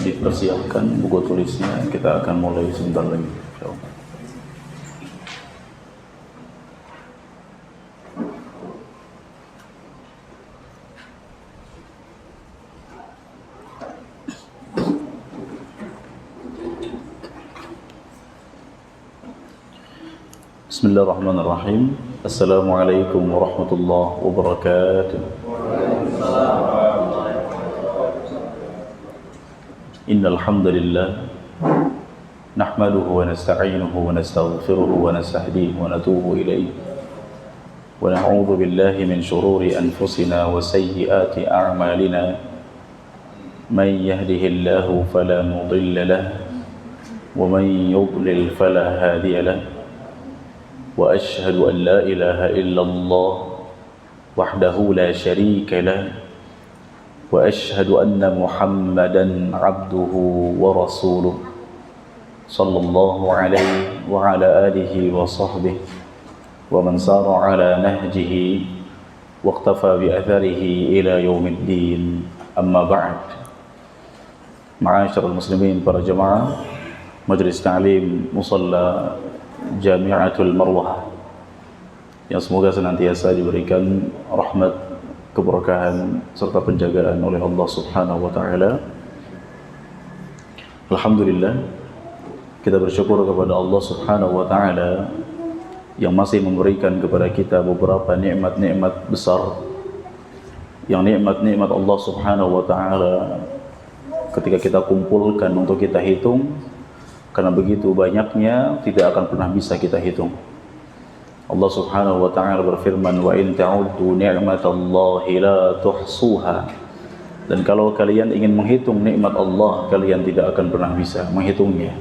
dipersiapkan buku tulisnya, kita akan mulai sebentar lagi, insyaallah. Bismillahirrahmanirrahim. Assalamualaikum warahmatullahi wabarakatuh. Innal hamdalillah nahmaduhu wa nasta'inuhu wa nastaghfiruhu wa nastahdihi wa natubu ilayhi wa na'udzu billahi min shururi anfusina wa sayyiati a'malina man yahdihillahu fala mudilla lahu wa man yudlil fala hadiya lahu wa ashhadu an la ilaha illallah wahdahu la syarika lahu wa ashhadu anna Muhammadan abduhu wa rasuluh sallallahu alaihi wa ala alihi wa sahbihi wa man sara ala nahjihi wa iqtafa bi atharihi ila yaumiddin. Amma ba'd. Ma'asyiral muslimin, para jemaah Majelis Ta'lim Musalla Jami'atul Marwah yang semoga senantiasa diberikan rahmat, keberkahan serta penjagaan oleh Allah Subhanahu wa taala. Alhamdulillah, kita bersyukur kepada Allah Subhanahu wa taala yang masih memberikan kepada kita beberapa nikmat-nikmat besar, yang nikmat-nikmat Allah Subhanahu wa taala ketika kita kumpulkan untuk kita hitung, karena begitu banyaknya tidak akan pernah bisa kita hitung. Allah Subhanahu wa taala berfirman, wa in ta'uddu ni'matallahi la tuhsuha. Dan kalau kalian ingin menghitung nikmat Allah, kalian tidak akan pernah bisa menghitungnya.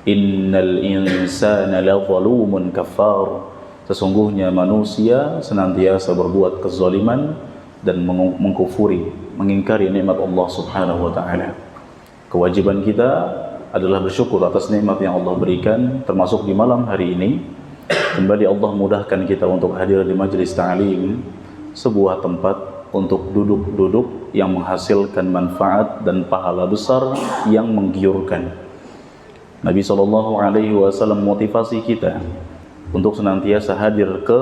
Innal insana lazalumun kafar. Sesungguhnya manusia senantiasa berbuat kezaliman dan mengkufuri, mengingkari nikmat Allah Subhanahu wa taala. Kewajiban kita adalah bersyukur atas nikmat yang Allah berikan, termasuk di malam hari ini. Kembali Allah mudahkan kita untuk hadir di Majelis Ta'lim, sebuah tempat untuk duduk-duduk yang menghasilkan manfaat dan pahala besar yang menggiurkan. Nabi SAW motivasi kita untuk senantiasa hadir ke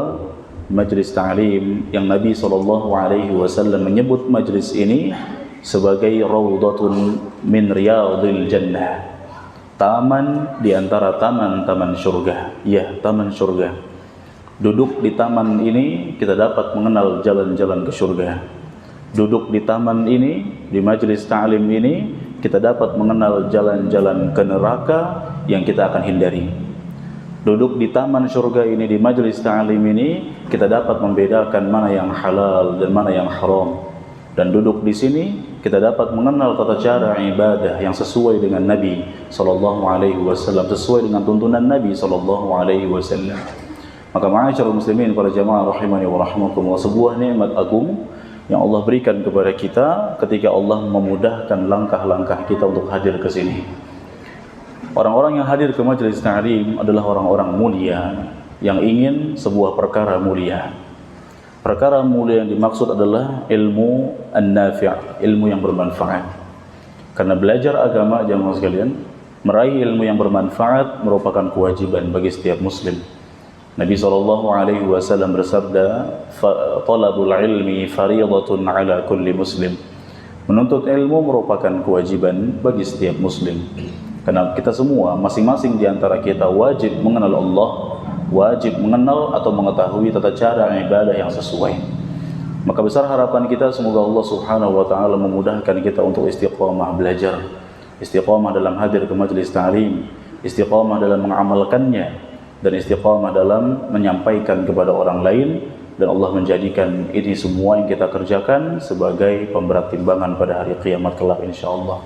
Majelis Ta'lim, yang Nabi SAW menyebut majelis ini sebagai Raudhatun min Riyadil Jannah, taman di antara taman-taman surga. Ya, taman surga. Duduk di taman ini kita dapat mengenal jalan-jalan ke surga. Duduk di taman ini, di majelis ta'lim ini, kita dapat mengenal jalan-jalan ke neraka yang kita akan hindari. Duduk di taman surga ini, di majelis ta'lim ini, kita dapat membedakan mana yang halal dan mana yang haram. Dan duduk di sini kita dapat mengenal tata cara ibadah yang sesuai dengan Nabi SAW, sesuai dengan tuntunan Nabi SAW. Maka ma'asyiral muslimin, para jamaah rahimani wa rahmakumullah, sebuah nikmat agung yang Allah berikan kepada kita ketika Allah memudahkan langkah-langkah kita untuk hadir ke sini. Orang-orang yang hadir ke majelis ta'lim adalah orang-orang mulia yang ingin sebuah perkara mulia. Perkara mulia yang dimaksud adalah ilmu an-nafi', ilmu yang bermanfaat. Karena belajar agama, jamaah sekalian, meraih ilmu yang bermanfaat merupakan kewajiban bagi setiap muslim. Nabi SAW bersabda, "Talabul ilmi fariidatun 'ala kulli muslim." Menuntut ilmu merupakan kewajiban bagi setiap muslim. Karena kita semua, masing-masing di antara kita wajib mengenal Allah, wajib mengenal atau mengetahui tata cara ibadah yang sesuai. Maka besar harapan kita semoga Allah Subhanahu wa taala memudahkan kita untuk istiqamah belajar, istiqamah dalam hadir ke majelis ta'lim, istiqamah dalam mengamalkannya, dan istiqamah dalam menyampaikan kepada orang lain, dan Allah menjadikan ini semua yang kita kerjakan sebagai pemberat timbangan pada hari kiamat kelak insyaallah.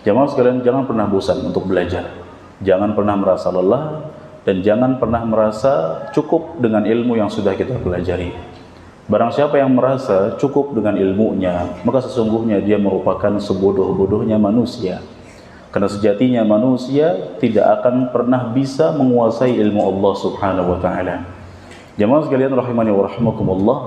Jamaah sekalian, jangan pernah bosan untuk belajar. Jangan pernah merasa lelah, dan jangan pernah merasa cukup dengan ilmu yang sudah kita pelajari. Barang siapa yang merasa cukup dengan ilmunya, maka sesungguhnya dia merupakan sebodoh-bodohnya manusia. Karena sejatinya manusia tidak akan pernah bisa menguasai ilmu Allah Subhanahu wa taala. Jamaah sekalian rahimani wa rahmakumullah,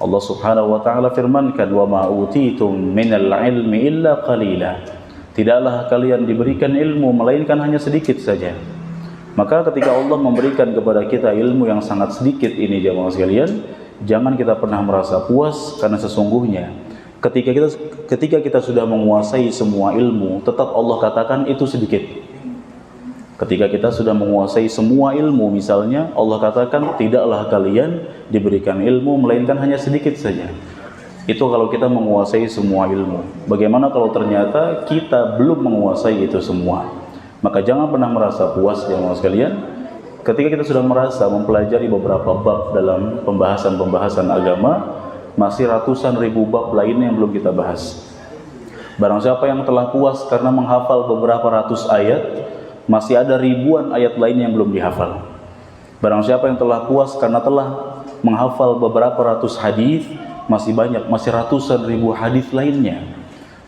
Allah Subhanahu wa taala firmankan, "Wa ma utitum minal ilmi illa qalila." Tidaklah kalian diberikan ilmu melainkan hanya sedikit saja. Maka ketika Allah memberikan kepada kita ilmu yang sangat sedikit ini jamaah sekalian, jangan kita pernah merasa puas, karena sesungguhnya ketika kita sudah menguasai semua ilmu, tetap Allah katakan itu sedikit. Ketika kita sudah menguasai semua ilmu, misalnya Allah katakan tidaklah kalian diberikan ilmu melainkan hanya sedikit saja. Itu kalau kita menguasai semua ilmu. Bagaimana kalau ternyata kita belum menguasai itu semua? Maka jangan pernah merasa puas jemaah sekalian. Ketika kita sudah merasa mempelajari beberapa bab dalam pembahasan agama, masih ratusan ribu bab lainnya yang belum kita bahas. Barang siapa yang telah puas karena menghafal beberapa ratus ayat, masih ada ribuan ayat lain yang belum dihafal. Barang siapa yang telah puas karena telah menghafal beberapa ratus hadis, masih banyak, masih ratusan ribu hadis lainnya.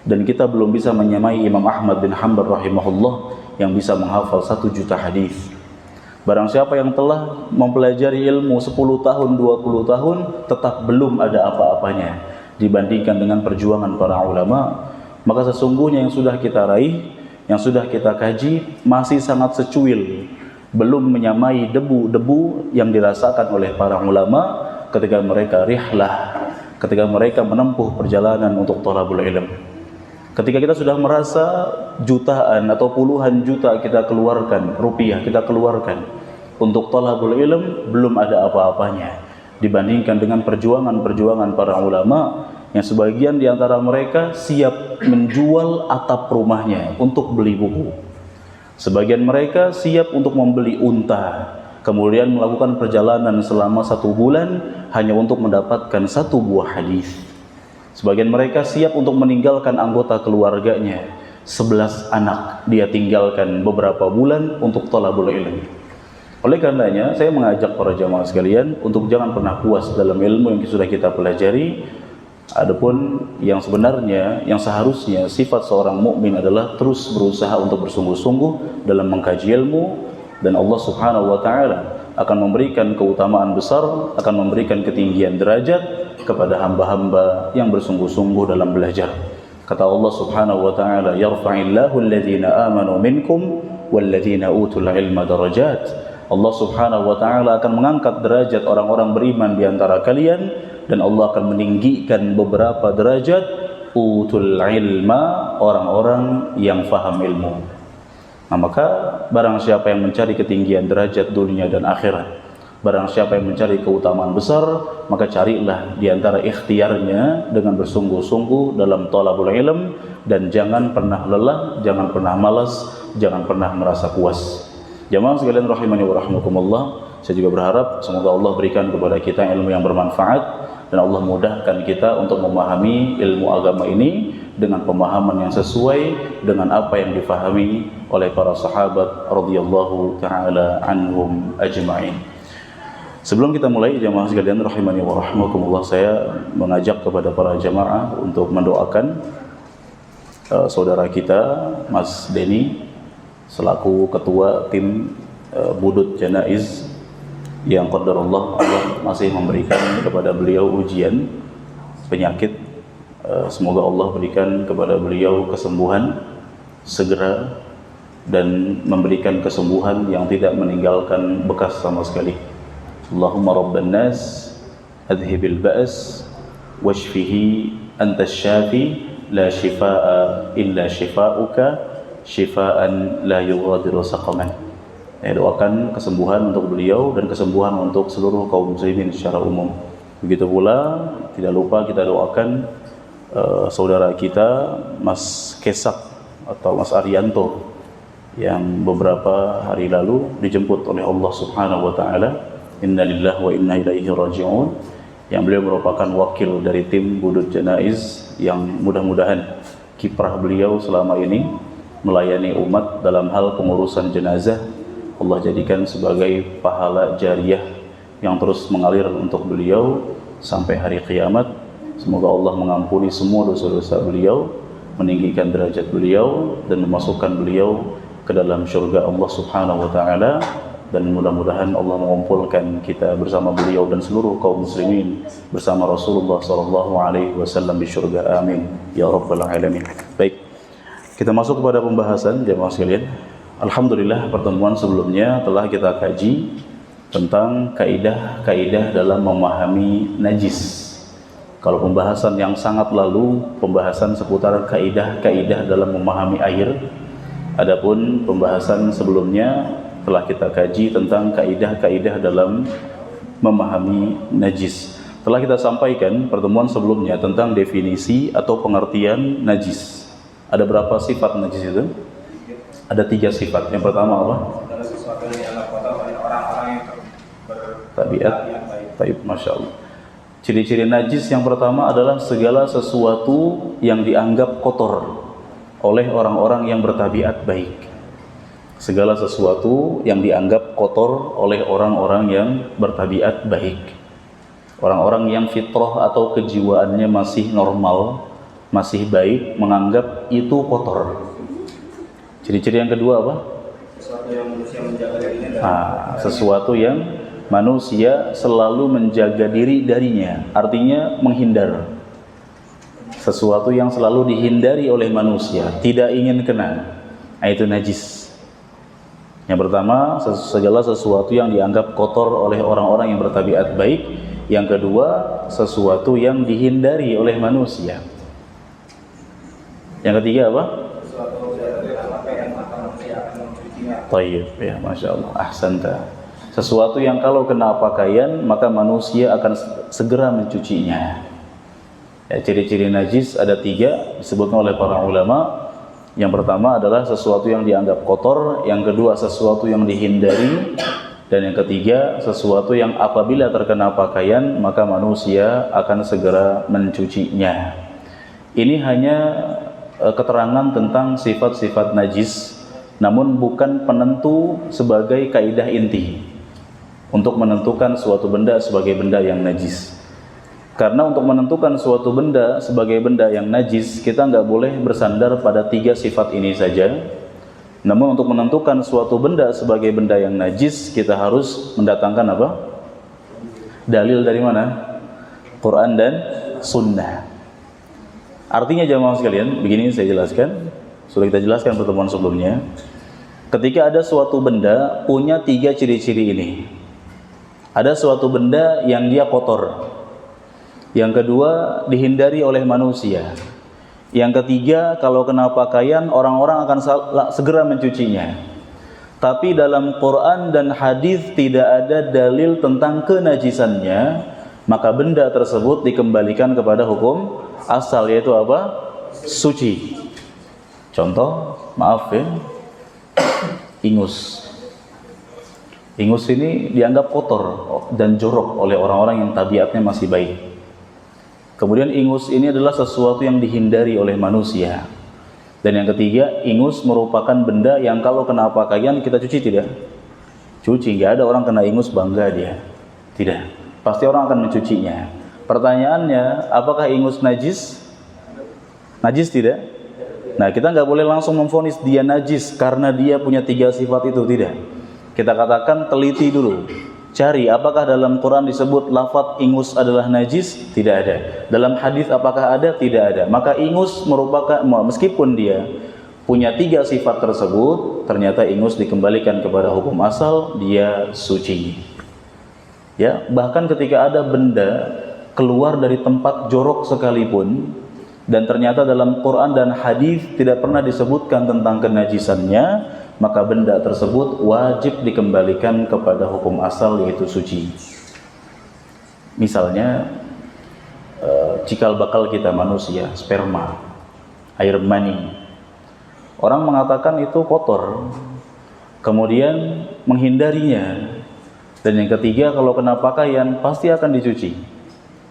Dan kita belum bisa menyamai Imam Ahmad bin Hanbal rahimahullah yang bisa menghafal 1 juta hadis. Barang siapa yang telah mempelajari ilmu 10 tahun, 20 tahun, tetap belum ada apa-apanya dibandingkan dengan perjuangan para ulama, maka sesungguhnya yang sudah kita raih, yang sudah kita kaji, masih sangat secuil, belum menyamai debu-debu yang dirasakan oleh para ulama ketika mereka rihlah, ketika mereka menempuh perjalanan untuk thalabul ilm. Ketika kita sudah merasa jutaan atau puluhan juta kita keluarkan, rupiah kita keluarkan untuk thalabul ilm, belum ada apa-apanya dibandingkan dengan perjuangan para ulama yang sebagian di antara mereka siap menjual atap rumahnya untuk beli buku. Sebagian mereka siap untuk membeli unta, kemudian melakukan perjalanan selama 1 bulan hanya untuk mendapatkan 1 buah hadis. Sebagian mereka siap untuk meninggalkan anggota keluarganya, 11 anak dia tinggalkan beberapa bulan untuk thalabul ilm. Oleh karenanya, saya mengajak para jamaah sekalian untuk jangan pernah puas dalam ilmu yang sudah kita pelajari. Adapun yang sebenarnya, yang seharusnya sifat seorang mukmin adalah terus berusaha untuk bersungguh-sungguh dalam mengkaji ilmu, dan Allah Subhanahu wa taala akan memberikan keutamaan besar, akan memberikan ketinggian derajat kepada hamba-hamba yang bersungguh-sungguh dalam belajar. Kata Allah Subhanahu wa taala, yarfa'illahu alladhina amanu minkum walladhina utul ilma darajat. Allah Subhanahu wa taala akan mengangkat derajat orang-orang beriman di antara kalian, dan Allah akan meninggikan beberapa derajat utul ilma, orang-orang yang faham ilmu. Nah, maka barang siapa yang mencari ketinggian derajat dunia dan akhirat, barang siapa yang mencari keutamaan besar, maka carilah di antara ikhtiarnya dengan bersungguh-sungguh dalam thalabul ilm, dan jangan pernah lelah, jangan pernah malas, jangan pernah merasa puas. Jamaah sekalian rahimani wa rahmakumullah, saya juga berharap semoga Allah berikan kepada kita ilmu yang bermanfaat, dan Allah mudahkan kita untuk memahami ilmu agama ini dengan pemahaman yang sesuai dengan apa yang difahami oleh para sahabat radhiyallahu taala anhum ajma'in. Sebelum kita mulai jamaah sekalian rahimani wa rahmakumullah, saya mengajak kepada para jamaah untuk mendoakan saudara kita Mas Denny selaku ketua tim Budut Janaiz yang qadarullah Allah masih memberikan kepada beliau ujian penyakit. Semoga Allah berikan kepada beliau kesembuhan segera dan memberikan kesembuhan yang tidak meninggalkan bekas sama sekali. Allahumma rabban nas adhibil ba's washfihi antas syafi la shifaa illa shifauka shifaan la yughadiru saqaman. Saya doakan kesembuhan untuk beliau dan kesembuhan untuk seluruh kaum muslimin secara umum. Begitu pula tidak lupa kita doakan saudara kita Mas Kesak atau Mas Arianto yang beberapa hari lalu dijemput oleh Allah Subhanahu wa taala, innalillahi wa inna ilaihi raji'un, yang beliau merupakan wakil dari tim Budut Janaiz yang mudah-mudahan kiprah beliau selama ini melayani umat dalam hal pengurusan jenazah Allah jadikan sebagai pahala jariah yang terus mengalir untuk beliau sampai hari kiamat. Semoga Allah mengampuni semua dosa-dosa beliau, meninggikan derajat beliau, dan memasukkan beliau ke dalam syurga Allah Subhanahu wa taala, dan mudah-mudahan Allah mengumpulkan kita bersama beliau dan seluruh kaum muslimin bersama Rasulullah sallallahu alaihi wasallam di syurga. Amin ya rabbal alamin. Baik, Kita masuk kepada pembahasan jemaah sekalian. Alhamdulillah pertemuan sebelumnya telah kita kaji tentang kaidah-kaidah dalam memahami najis. Kalau pembahasan yang sangat lalu, pembahasan seputar kaidah-kaidah dalam memahami air. Adapun pembahasan sebelumnya telah kita kaji tentang kaidah-kaidah dalam memahami najis. Telah kita sampaikan pertemuan sebelumnya tentang definisi atau pengertian najis. Ada berapa sifat najis itu? Ada 3 sifat. Yang pertama apa? Adalah sesuatu yang dianggap kotor oleh orang-orang yang tabiat baik. Masya Allah. Ciri-ciri najis yang pertama adalah segala sesuatu yang dianggap kotor oleh orang-orang yang bertabiat baik. Segala sesuatu yang dianggap kotor oleh orang-orang yang bertabiat baik. Orang-orang yang fitrah atau kejiwaannya masih normal, masih baik, menganggap itu kotor. Ciri-ciri yang kedua apa? Sesuatu yang manusia menjaga dirinya. Sesuatu yang manusia selalu menjaga diri darinya, artinya menghindar. Sesuatu yang selalu dihindari oleh manusia, tidak ingin kena, itu najis. Yang pertama, segala sesuatu yang dianggap kotor oleh orang-orang yang bertabiat baik. Yang kedua, sesuatu yang dihindari oleh manusia. Yang ketiga apa? Sesuatu yang pakaian maka manusia akan mencucinya. Tayyib, ya, Masya Allah, ahsanta. Sesuatu yang kalau kena pakaian maka manusia akan segera mencucinya. Ya, ciri-ciri najis ada 3 disebutkan oleh para ulama. Yang pertama adalah sesuatu yang dianggap kotor, yang kedua sesuatu yang dihindari, dan yang ketiga sesuatu yang apabila terkena pakaian maka manusia akan segera mencucinya. Ini hanya keterangan tentang sifat-sifat najis, namun bukan penentu sebagai kaidah inti untuk menentukan suatu benda sebagai benda yang najis. Karena untuk menentukan suatu benda sebagai benda yang najis, kita nggak boleh bersandar pada 3 sifat ini saja. Namun untuk menentukan suatu benda sebagai benda yang najis, kita harus mendatangkan apa? Dalil dari mana? Quran dan Sunnah. Artinya jamaah sekalian, begini saya jelaskan. Sudah kita jelaskan pertemuan sebelumnya. Ketika ada suatu benda punya 3 ciri-ciri ini. Ada suatu benda yang dia kotor. Yang kedua, dihindari oleh manusia. Yang ketiga, kalau kena pakaian, orang-orang akan segera mencucinya. Tapi dalam Quran dan hadis tidak ada dalil tentang kenajisannya, maka benda tersebut dikembalikan kepada hukum asal, yaitu apa? Suci. Contoh, maaf ya, ingus. Ingus ini dianggap kotor dan jorok oleh orang-orang yang tabiatnya masih baik. Kemudian ingus ini adalah sesuatu yang dihindari oleh manusia. Dan yang ketiga, ingus merupakan benda yang kalau kena pakaian kita cuci tidak? Cuci, nggak ada orang kena ingus bangga dia. Tidak, pasti orang akan mencucinya. Pertanyaannya, apakah ingus najis? Najis tidak? Nah, kita nggak boleh langsung memvonis dia najis karena dia punya 3 sifat itu, tidak. Kita katakan teliti dulu. Cari apakah dalam Quran disebut lafaz ingus adalah najis? Tidak ada. Dalam hadis apakah ada? Tidak ada. Maka ingus merupakan, meskipun dia punya 3 sifat tersebut, ternyata ingus dikembalikan kepada hukum asal, dia suci. Ya, bahkan ketika ada benda keluar dari tempat jorok sekalipun dan ternyata dalam Quran dan hadis tidak pernah disebutkan tentang kenajisannya, maka benda tersebut wajib dikembalikan kepada hukum asal, yaitu suci. Misalnya cikal bakal kita manusia, sperma, air mani. Orang mengatakan itu kotor, kemudian menghindarinya. Dan yang ketiga, kalau kena pakaian pasti akan dicuci.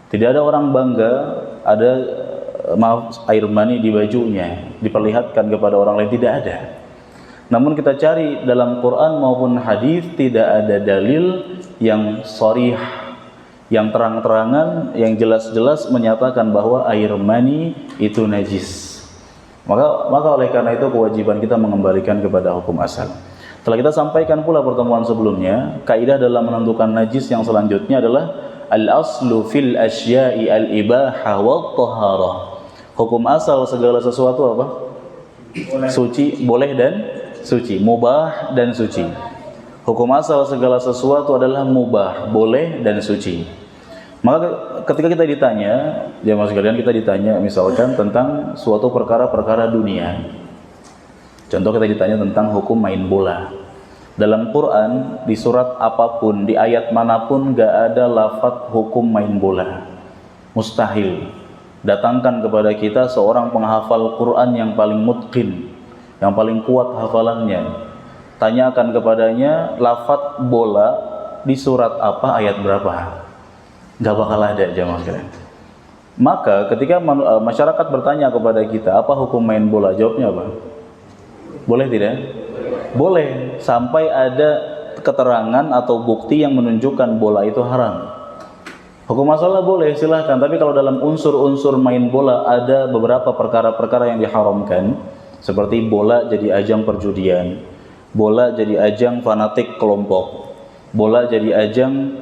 Tidak ada orang bangga ada air mani di bajunya diperlihatkan kepada orang lain, tidak ada. Namun kita cari dalam Quran maupun hadis tidak ada dalil yang sharih, yang terang-terangan, yang jelas-jelas menyatakan bahwa air mani itu najis. Maka oleh karena itu kewajiban kita mengembalikan kepada hukum asal. Telah kita sampaikan pula pertemuan sebelumnya, kaidah dalam menentukan najis yang selanjutnya adalah al-aslu fil asya'i al-ibahah wa taharah. Hukum asal segala sesuatu apa? Suci, boleh dan suci, mubah dan suci. Hukum asal segala sesuatu adalah mubah, boleh dan suci. Maka ketika kita ditanya, jemaah sekalian, kita ditanya misalkan tentang suatu perkara-perkara dunia. Contoh kita ditanya tentang hukum main bola. Dalam Quran, di surat apapun, di ayat manapun gak ada lafaz hukum main bola. Mustahil. Datangkan kepada kita seorang penghafal Quran yang paling mutqin, yang paling kuat hafalannya. Tanyakan kepadanya lafaz bola di surat apa, ayat berapa. Gak bakal ada, jemaah sekalian. Maka ketika masyarakat bertanya kepada kita, apa hukum main bola? Jawabnya apa? Boleh tidak? Boleh, sampai ada keterangan atau bukti yang menunjukkan bola itu haram. Hukum masalah boleh, silahkan. Tapi kalau dalam unsur-unsur main bola ada beberapa perkara-perkara yang diharamkan, seperti bola jadi ajang perjudian, bola jadi ajang fanatik kelompok, bola jadi ajang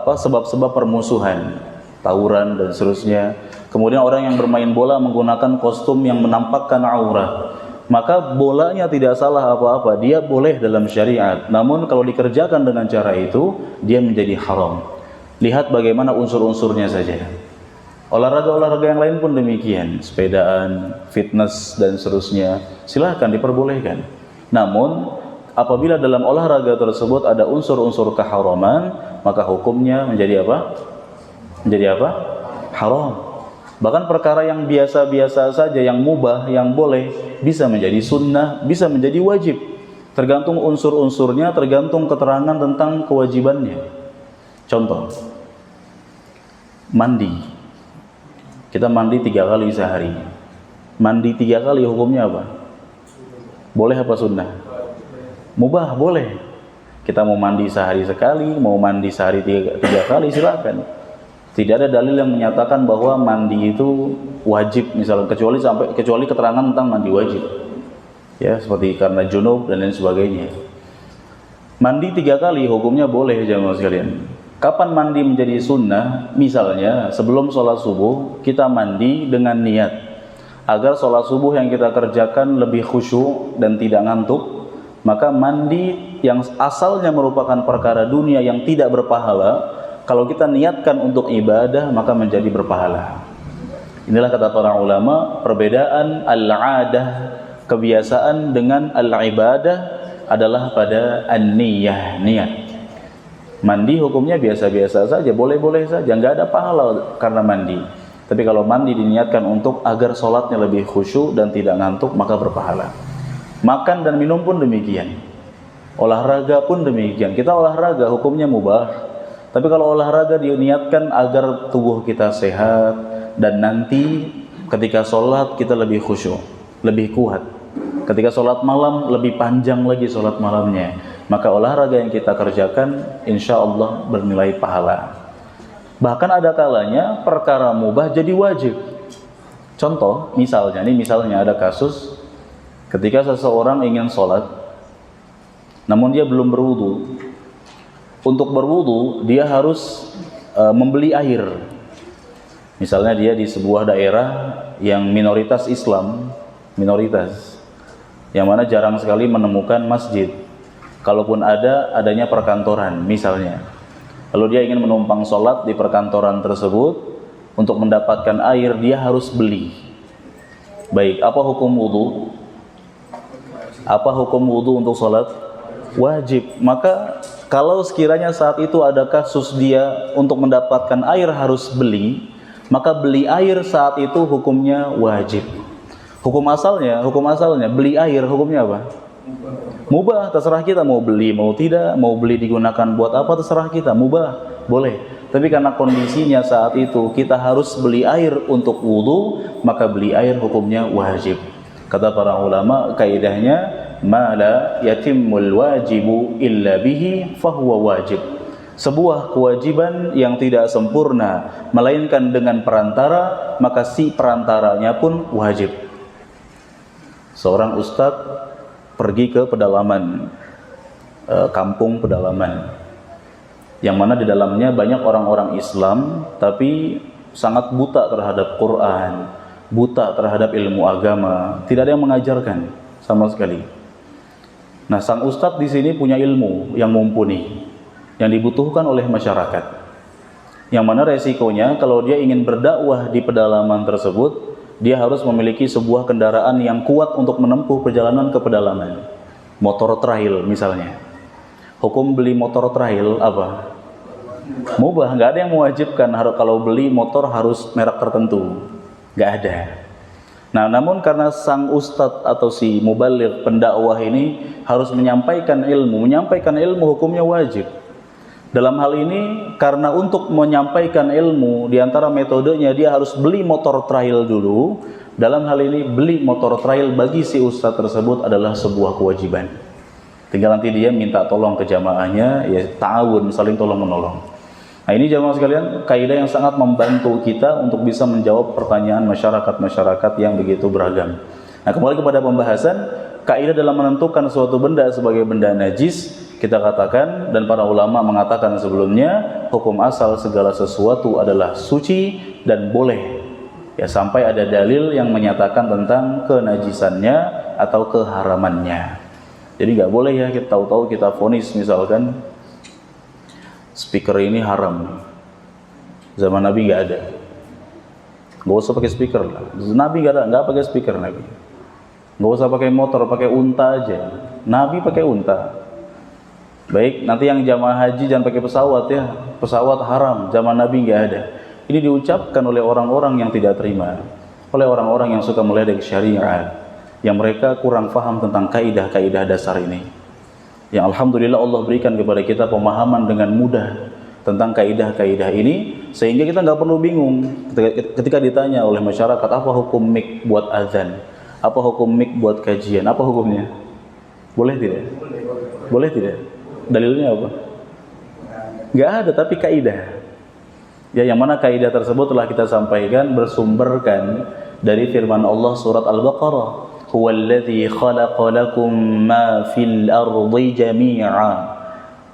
sebab-sebab permusuhan, tawuran dan seterusnya. Kemudian orang yang bermain bola menggunakan kostum yang menampakkan aurat, maka bolanya tidak salah apa-apa, dia boleh dalam syariat. Namun kalau dikerjakan dengan cara itu, dia menjadi haram. Lihat bagaimana unsur-unsurnya saja. Olahraga-olahraga yang lain pun demikian, sepedaan, fitness dan seterusnya, silahkan diperbolehkan. Namun apabila dalam olahraga tersebut ada unsur-unsur keharaman, maka hukumnya menjadi apa? Menjadi apa? Haram. Bahkan perkara yang biasa-biasa saja, yang mubah, yang boleh, bisa menjadi sunnah, bisa menjadi wajib. Tergantung unsur-unsurnya, tergantung keterangan tentang kewajibannya. Contoh, mandi. Kita mandi 3 kali sehari. Mandi 3 kali hukumnya apa? Boleh apa sunnah? Mubah, boleh. Kita mau mandi sehari sekali, mau mandi sehari 3 kali, silakan. Tidak ada dalil yang menyatakan bahwa mandi itu wajib, misalnya kecuali keterangan tentang mandi wajib. Ya, seperti karena junub dan lain sebagainya. Mandi 3 kali hukumnya boleh, jemaah sekalian. Kapan mandi menjadi sunnah? Misalnya sebelum sholat subuh kita mandi dengan niat agar sholat subuh yang kita kerjakan lebih khusyuk dan tidak ngantuk. Maka mandi yang asalnya merupakan perkara dunia yang tidak berpahala, kalau kita niatkan untuk ibadah maka menjadi berpahala. Inilah kata para ulama, perbedaan al-'adah, kebiasaan, dengan al-ibadah adalah pada an-niyah, niat. Mandi hukumnya biasa-biasa saja, boleh-boleh saja, nggak ada pahala karena mandi. Tapi kalau mandi diniatkan untuk agar sholatnya lebih khusyuk dan tidak ngantuk, maka berpahala. Makan dan minum pun demikian. Olahraga pun demikian. Kita olahraga hukumnya mubah. Tapi kalau olahraga diniatkan agar tubuh kita sehat dan nanti ketika sholat kita lebih khusyuk, lebih kuat. Ketika sholat malam lebih panjang lagi sholat malamnya. Maka olahraga yang kita kerjakan insya Allah bernilai pahala. Bahkan ada kalanya perkara mubah jadi wajib. Contoh, misalnya ada kasus ketika seseorang ingin sholat, namun dia belum berwudu. Untuk berwudu dia harus membeli air. Misalnya dia di sebuah daerah yang minoritas Islam, yang mana jarang sekali menemukan masjid. Kalaupun adanya perkantoran misalnya. Lalu dia ingin menumpang sholat di perkantoran tersebut. Untuk mendapatkan air dia harus beli. Baik, apa hukum wudu? Apa hukum wudu untuk sholat? Wajib. Maka kalau sekiranya saat itu ada kasus dia untuk mendapatkan air harus beli, maka beli air saat itu hukumnya wajib. Hukum asalnya beli air hukumnya apa? Mubah, terserah kita mau beli mau tidak, mau beli digunakan buat apa terserah kita, mubah, boleh. Tapi karena kondisinya saat itu kita harus beli air untuk wudu, maka beli air hukumnya wajib. Kata para ulama, kaidahnya ma la yatimmul wajibu illa bihi fahuwa wajib. Sebuah kewajiban yang tidak sempurna melainkan dengan perantara, maka si perantaranya pun wajib. Seorang ustadz pergi ke pedalaman, kampung pedalaman, yang mana di dalamnya banyak orang-orang Islam tapi sangat buta terhadap Quran, buta terhadap ilmu agama, tidak ada yang mengajarkan sama sekali. Nah, sang ustadz di sini punya ilmu yang mumpuni, yang dibutuhkan oleh masyarakat. Yang mana resikonya kalau dia ingin berdakwah di pedalaman tersebut, dia harus memiliki sebuah kendaraan yang kuat untuk menempuh perjalanan ke pedalaman. Motor trail misalnya. Hukum beli motor trail apa? Mubah, nggak ada yang mewajibkan kalau beli motor harus merek tertentu, nggak ada. Nah, namun karena sang ustadz atau si mubaligh pendakwah ini harus menyampaikan ilmu hukumnya wajib. Dalam hal ini, karena untuk menyampaikan ilmu, diantara metodenya dia harus beli motor trail dulu. Dalam hal ini, beli motor trail bagi si ustadz tersebut adalah sebuah kewajiban. Tinggal nanti dia minta tolong ke jamaahnya, ya ta'awun, saling tolong-menolong. Nah, ini jamaah sekalian, kaidah yang sangat membantu kita untuk bisa menjawab pertanyaan masyarakat-masyarakat yang begitu beragam. Nah, kembali kepada pembahasan, kaidah dalam menentukan suatu benda sebagai benda najis, kita katakan, dan para ulama mengatakan sebelumnya, hukum asal segala sesuatu adalah suci dan boleh. Ya, sampai ada dalil yang menyatakan tentang kenajisannya atau keharamannya. Jadi nggak boleh ya kita tahu-tahu kita vonis misalkan speaker ini haram. Zaman Nabi nggak ada. Nggak usah pakai speaker lah. Nabi nggak pakai speaker Nabi. Nggak usah pakai motor, pakai unta aja. Nabi pakai unta. Baik, nanti yang jamaah haji jangan pakai pesawat ya. Pesawat haram. Zaman Nabi nggak ada. Ini diucapkan oleh orang-orang yang tidak terima, oleh orang-orang yang suka meledek syariat, yang mereka kurang paham tentang kaidah-kaidah dasar ini. Yang alhamdulillah Allah berikan kepada kita pemahaman dengan mudah tentang kaidah-kaidah ini, sehingga kita nggak perlu bingung ketika ditanya oleh masyarakat apa hukum mic buat azan, apa hukum mic buat kajian, apa hukumnya? Boleh tidak? Boleh tidak? Dalilnya apa? Nggak ada, tapi kaidah. Ya, yang mana kaidah tersebut telah kita sampaikan bersumberkan dari firman Allah surat Al-Baqarah. Huwallazi khalaqa lakum ma fil ardi jami'a.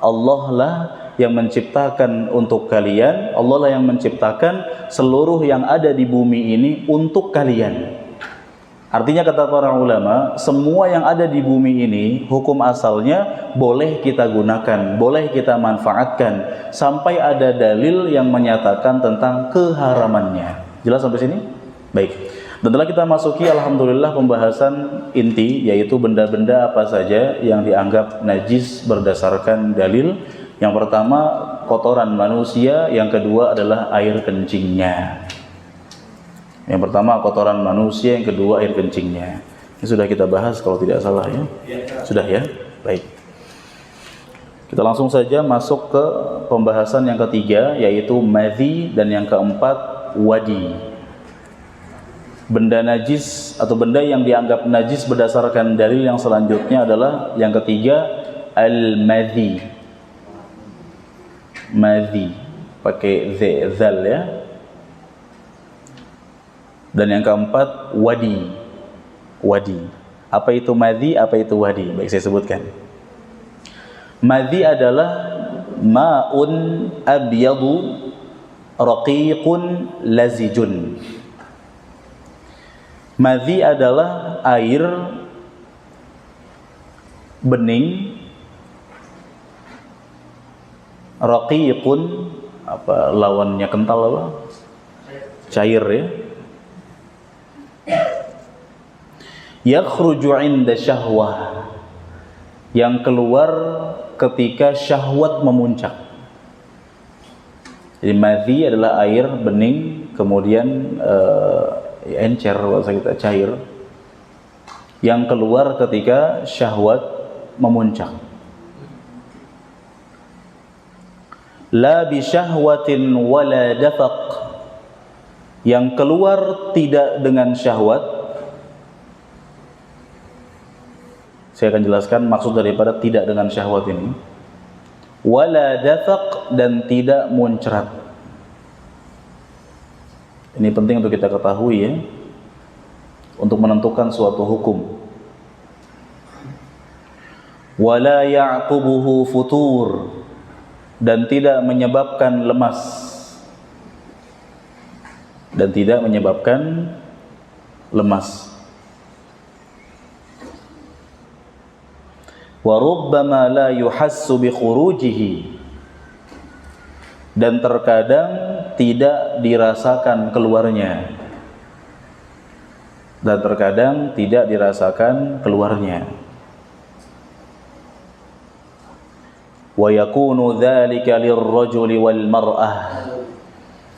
Allah lah yang menciptakan untuk kalian, Allah lah yang menciptakan seluruh yang ada di bumi ini untuk kalian. Artinya kata para ulama, semua yang ada di bumi ini hukum asalnya boleh kita gunakan, boleh kita manfaatkan sampai ada dalil yang menyatakan tentang keharamannya. Jelas sampai sini? Baik. Dan telah kita masuki alhamdulillah pembahasan inti, yaitu benda-benda apa saja yang dianggap najis berdasarkan dalil. Yang pertama kotoran manusia, yang kedua adalah air kencingnya. Yang pertama kotoran manusia, yang kedua air kencingnya. Ini sudah kita bahas kalau tidak salah ya. Sudah ya? Baik. Kita langsung saja masuk ke pembahasan yang ketiga, yaitu madhi, dan yang keempat wadi. Benda najis atau benda yang dianggap najis berdasarkan dalil yang selanjutnya adalah yang ketiga al-madhi. Madhi pakai zal ya. Dan yang keempat wadi. Wadi. Apa itu madhi, apa itu wadi? Baik, saya sebutkan. Madhi adalah ma'un abyadu raqiqun lazijun. Madhi adalah air bening, raqiqun, apa lawannya kental apa? Cair ya. Yakhruju 'inda syahwah, yang keluar ketika syahwat memuncak. Jadi madhi adalah air bening, kemudian encer, bahasa kita cair, yang keluar ketika syahwat memuncak. La bi syahwatin wala dafaq, yang keluar tidak dengan syahwat. Saya akan jelaskan maksud daripada tidak dengan syahwat ini. Wala dafaq, dan tidak muncrat. Ini penting untuk kita ketahui ya, untuk menentukan suatu hukum. Wala ya'qubuhu futur, dan tidak menyebabkan lemas, dan tidak menyebabkan lemas. Wa rubbama la yuhassu bi khurujihi, dan terkadang tidak dirasakan keluarnya. Dan terkadang tidak dirasakan keluarnya. Wa yakunu dzalika lirrajuli wal mar'ah.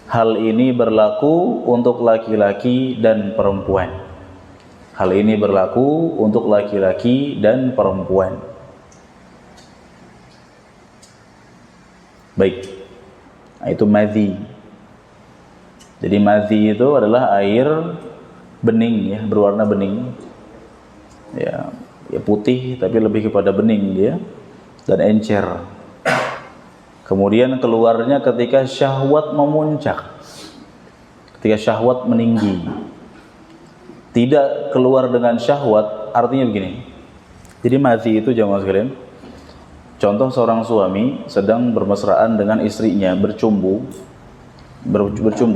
Hal ini berlaku untuk laki-laki dan perempuan. Hal ini berlaku untuk laki-laki dan perempuan. Baik. Nah, itu madhi. Jadi madhi itu adalah air bening ya, berwarna bening. Ya putih tapi lebih kepada bening dia dan encer. Kemudian keluarnya ketika syahwat memuncak. Ketika syahwat meninggi. Tidak keluar dengan syahwat, artinya begini. Jadi madhi itu jamaah sekalian, contoh seorang suami sedang bermesraan dengan istrinya, bercumbu,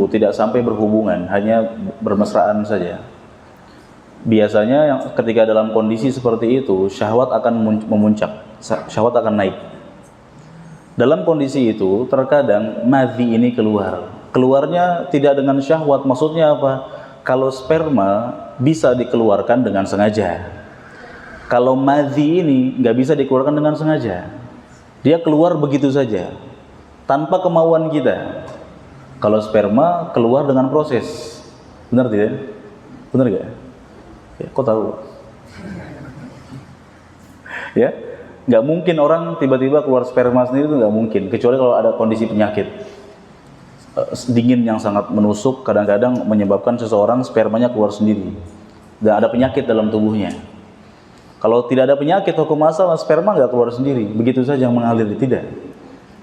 tidak sampai berhubungan, hanya bermesraan saja. Biasanya ketika dalam kondisi seperti itu, syahwat akan memuncak, syahwat akan naik. Dalam kondisi itu, terkadang madhi ini keluar. Keluarnya tidak dengan syahwat, maksudnya apa? Kalau sperma bisa dikeluarkan dengan sengaja. Kalau madhi ini nggak bisa dikeluarkan dengan sengaja. Dia keluar begitu saja, tanpa kemauan kita. Kalau sperma keluar dengan proses. Benar tidak? Benar nggak? Ya, kok tahu? Ya, nggak mungkin orang tiba-tiba keluar sperma sendiri, itu nggak mungkin. Kecuali kalau ada kondisi penyakit. Dingin yang sangat menusuk kadang-kadang menyebabkan seseorang spermanya keluar sendiri. Dan ada penyakit dalam tubuhnya. Kalau tidak ada penyakit, hukum asal sperma nggak keluar sendiri, begitu saja mengalir, tidak.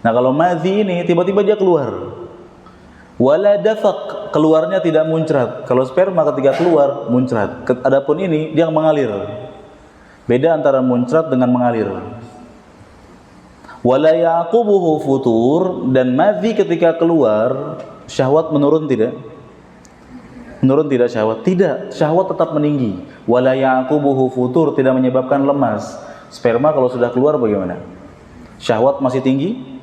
Nah kalau madhi ini tiba-tiba dia keluar. Wala dafaq, keluarnya tidak muncrat. Kalau sperma ketika keluar muncrat. Adapun ini dia mengalir. Beda antara muncrat dengan mengalir. Wala yaqubuhu futur, dan madhi ketika keluar syahwat menurun tidak? Menurun tidak syahwat? Tidak, syahwat tetap meninggi. Wala yaqubuhu futur, tidak menyebabkan lemas. Sperma kalau sudah keluar bagaimana? Syahwat masih tinggi?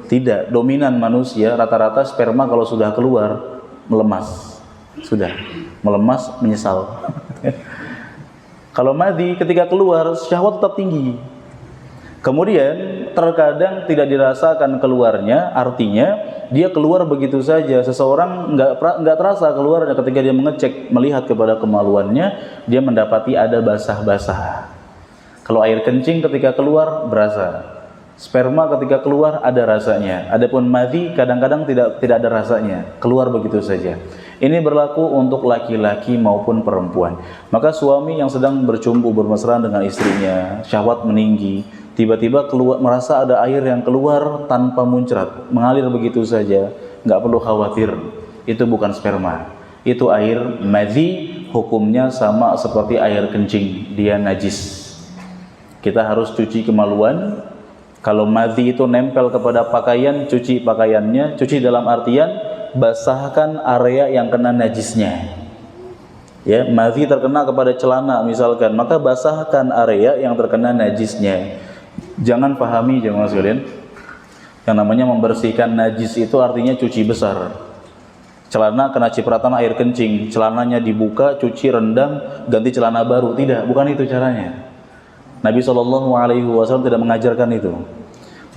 Tidak, dominan manusia rata-rata sperma kalau sudah keluar melemas. Sudah, melemas menyesal. Kalau madhi ketika keluar syahwat tetap tinggi. Kemudian terkadang tidak dirasakan keluarnya, artinya dia keluar begitu saja. Seseorang nggak terasa keluarnya ketika dia mengecek, melihat kepada kemaluannya, dia mendapati ada basah-basah. Kalau air kencing ketika keluar berasa, sperma ketika keluar ada rasanya. Adapun madhi kadang-kadang tidak ada rasanya, keluar begitu saja. Ini berlaku untuk laki-laki maupun perempuan. Maka suami yang sedang bercumbu bermesraan dengan istrinya, syahwat meninggi, tiba-tiba keluar, merasa ada air yang keluar tanpa muncrat, mengalir begitu saja, nggak perlu khawatir. Itu bukan sperma, itu air madhi, hukumnya sama seperti air kencing, dia najis. Kita harus cuci kemaluan. Kalau madhi itu nempel kepada pakaian, cuci pakaiannya, cuci dalam artian basahkan area yang kena najisnya. Ya, madhi terkena kepada celana misalkan, maka basahkan area yang terkena najisnya. Jangan pahami jemaah sekalian, yang namanya membersihkan najis itu artinya cuci besar. Celana kena cipratan air kencing, celananya dibuka, cuci, rendam, ganti celana baru. Tidak, bukan itu caranya. Nabi SAW tidak mengajarkan itu.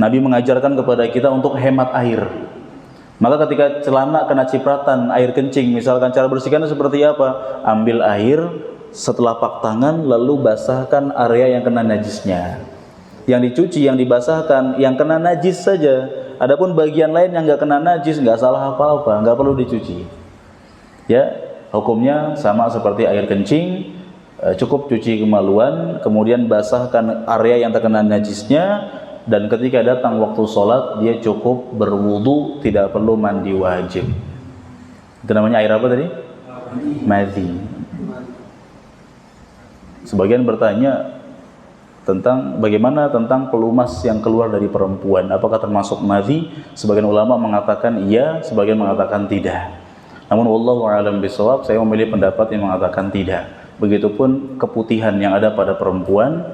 Nabi mengajarkan kepada kita untuk hemat air. Maka ketika celana kena cipratan air kencing, misalkan cara bersihkannya seperti apa? Ambil air setelah telapak tangan, lalu basahkan area yang kena najisnya. Yang dicuci, yang dibasahkan, yang kena najis saja. Adapun bagian lain yang nggak kena najis, nggak salah apa-apa, nggak perlu dicuci. Ya, hukumnya sama seperti air kencing, cukup cuci kemaluan, kemudian basahkan area yang terkena najisnya, dan ketika datang waktu sholat, dia cukup berwudu, tidak perlu mandi wajib. Itu namanya air apa tadi? Madhi. Sebagian bertanya tentang bagaimana tentang pelumas yang keluar dari perempuan, apakah termasuk madhi? Sebagian ulama mengatakan iya, sebagian mengatakan tidak. Namun wallahu a'lam bishawab, saya memilih pendapat yang mengatakan tidak. Begitupun keputihan yang ada pada perempuan,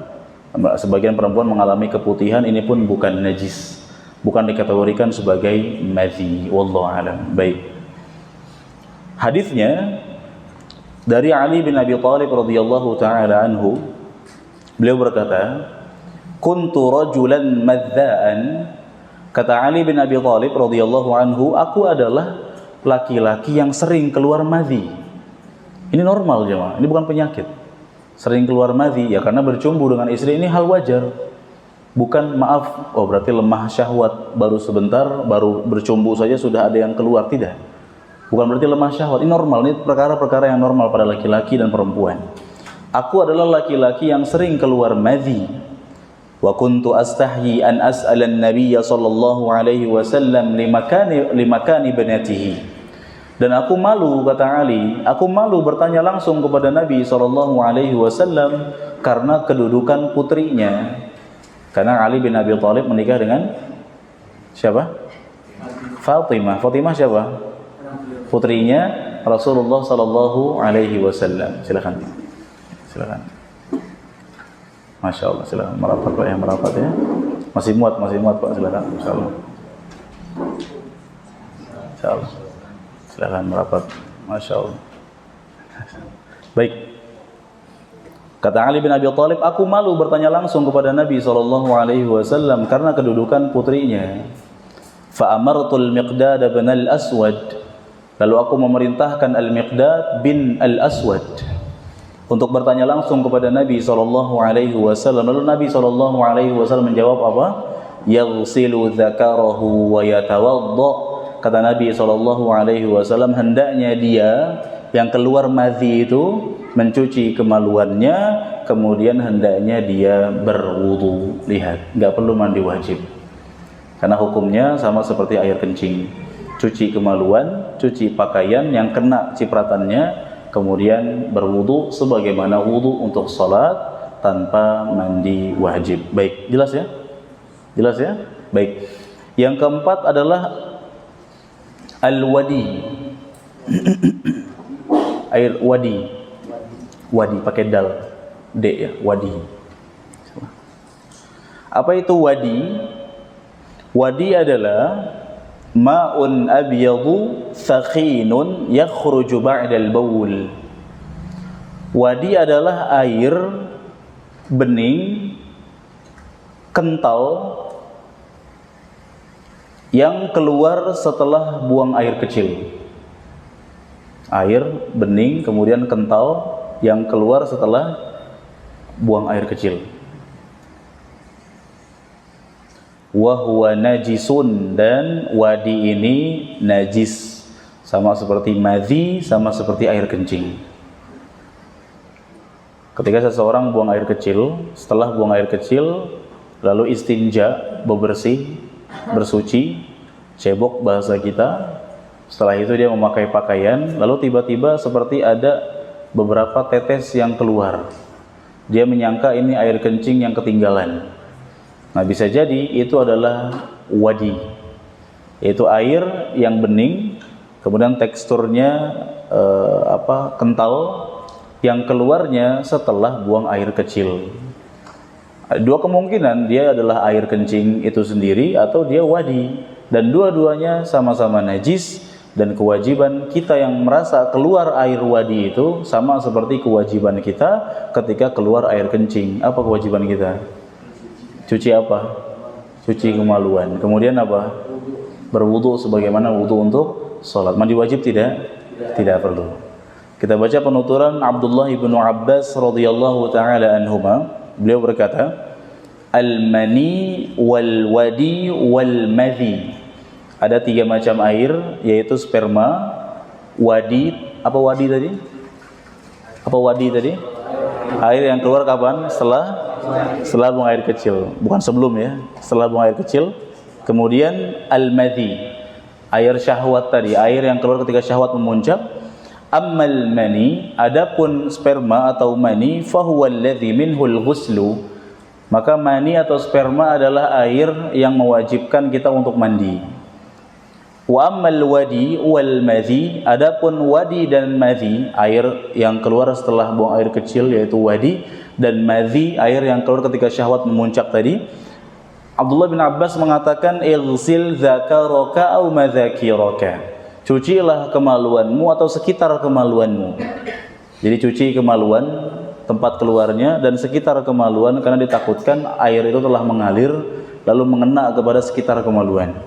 sebagian perempuan mengalami keputihan, ini pun bukan najis, bukan dikategorikan sebagai madhi. Wallahu a'lam. Baik. Hadisnya dari Ali bin Abi Thalib radhiyallahu taala anhu, beliau berkata, "Kuntu rajulan madzaan." Kata Ali bin Abi Thalib radhiyallahu anhu, aku adalah laki-laki yang sering keluar madhi. Ini normal jemaah, ini bukan penyakit. Sering keluar madhi ya karena bercumbu dengan istri, ini hal wajar. Bukan maaf, oh berarti lemah syahwat, baru sebentar, baru bercumbu saja sudah ada yang keluar, tidak. Bukan berarti lemah syahwat, ini normal, ini perkara-perkara yang normal pada laki-laki dan perempuan. Aku adalah laki-laki yang sering keluar madhi. Wa kuntu astahyi an as'ala an-nabiy sallallahu alaihi wasallam limakani banatihi. Dan aku malu, kata Ali, aku malu bertanya langsung kepada Nabi sallallahu alaihi wasallam karena kedudukan putrinya. Karena Ali bin Abi Thalib menikah dengan siapa? Fatimah. Fatimah siapa? Putrinya Rasulullah sallallahu alaihi wasallam. Silakan. Silakan. Masya Allah, silakan merapat Pak, yang merapat ya. Masih muat Pak, silakan. Insyaallah. Insyaallah. Silakan merapat. Masya Allah. Baik. Kata Ali bin Abi Thalib, aku malu bertanya langsung kepada Nabi SAW karena kedudukan putrinya. Fa amartul Miqdad bin al-Aswad. Lalu aku memerintahkan Al-Miqdad bin al-Aswad untuk bertanya langsung kepada Nabi SAW. Lalu Nabi SAW menjawab apa? Yaghsilu dzakarahu wa yatawadda. Kata Nabi SAW, hendaknya dia yang keluar madhi itu mencuci kemaluannya, kemudian hendaknya dia berwudu. Lihat, nggak perlu mandi wajib, karena hukumnya sama seperti air kencing. Cuci kemaluan, cuci pakaian yang kena cipratannya, kemudian berwudu sebagaimana wudu untuk salat tanpa mandi wajib. Baik, jelas ya? Jelas ya? Baik. Yang keempat adalah al-wadi. Air wadi. Wadi pakai dal, D ya, wadi. Apa itu wadi? Wadi adalah ma'un abyadu thakhinun yakhruju ba'dal baul. Wadi adalah air bening kental yang keluar setelah buang air kecil. Air bening kemudian kental yang keluar setelah buang air kecil. Wa huwa najisun, dan wadi ini najis, sama seperti madhi, sama seperti air kencing. Ketika seseorang buang air kecil, setelah buang air kecil lalu istinja, bebersih, bersuci, cebok bahasa kita, setelah itu dia memakai pakaian, lalu tiba-tiba seperti ada beberapa tetes yang keluar. Dia menyangka ini air kencing yang ketinggalan. Nah, bisa jadi itu adalah wadi, yaitu air yang bening, kemudian teksturnya kental, yang keluarnya setelah buang air kecil. Dua kemungkinan, dia adalah air kencing itu sendiri atau dia wadi, dan dua-duanya sama-sama najis. Dan kewajiban kita yang merasa keluar air wadi itu sama seperti kewajiban kita ketika keluar air kencing. Apa kewajiban kita? Cuci apa? Cuci kemaluan. Kemudian apa? Berwudu sebagaimana wudu untuk salat. Mandi wajib tidak? Tidak perlu. Kita baca penuturan Abdullah ibn Abbas radhiyallahu taala anhuma. Beliau berkata, al-mani wal wadi wal madhi. Ada 3 macam air, yaitu sperma, wadi. Apa wadi tadi? Apa wadi tadi? Air yang keluar kapan? Setelah buang air kecil, bukan sebelum ya, setelah buang air kecil. Kemudian al-madhi, air syahwat tadi, air yang keluar ketika syahwat memuncak. Ammal mani, adapun sperma atau mani, fahuwa alladhi minhul ghuslu, maka mani atau sperma adalah air yang mewajibkan kita untuk mandi. Wa ammal wadi wal madhi, adapun wadi dan madhi, air yang keluar setelah buang air kecil yaitu wadi, dan madhi, air yang keluar ketika syahwat memuncak tadi. Abdullah bin Abbas mengatakan ighsil dzakaraka aw madzakiraka. Cucilah kemaluanmu atau sekitar kemaluanmu. Jadi cuci kemaluan, tempat keluarnya dan sekitar kemaluan, karena ditakutkan air itu telah mengalir lalu mengena kepada sekitar kemaluan.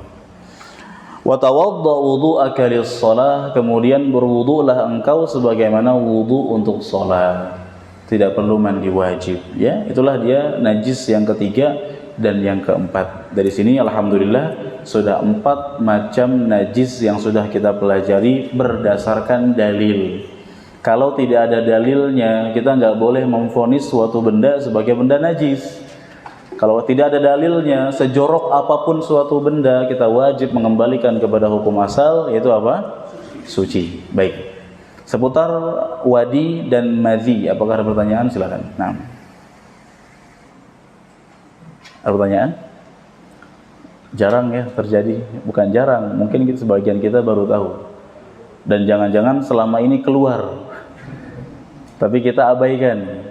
Wa tawadda wudu'aka lis-shalah, kemudian berwudulah engkau sebagaimana wudu untuk salat. Tidak perlu mandi wajib, ya. Itulah dia najis yang ketiga dan yang keempat. Dari sini alhamdulillah sudah 4 macam najis yang sudah kita pelajari berdasarkan dalil. Kalau tidak ada dalilnya, kita nggak boleh memvonis suatu benda sebagai benda najis. Kalau tidak ada dalilnya, sejorok apapun suatu benda, kita wajib mengembalikan kepada hukum asal, yaitu apa? Suci. Baik. Seputar wadi dan madhi, apakah ada pertanyaan? Silakan. Nah. Ada pertanyaan? Jarang ya terjadi, bukan jarang, mungkin sebagian kita baru tahu. Dan jangan-jangan selama ini keluar, tapi kita abaikan,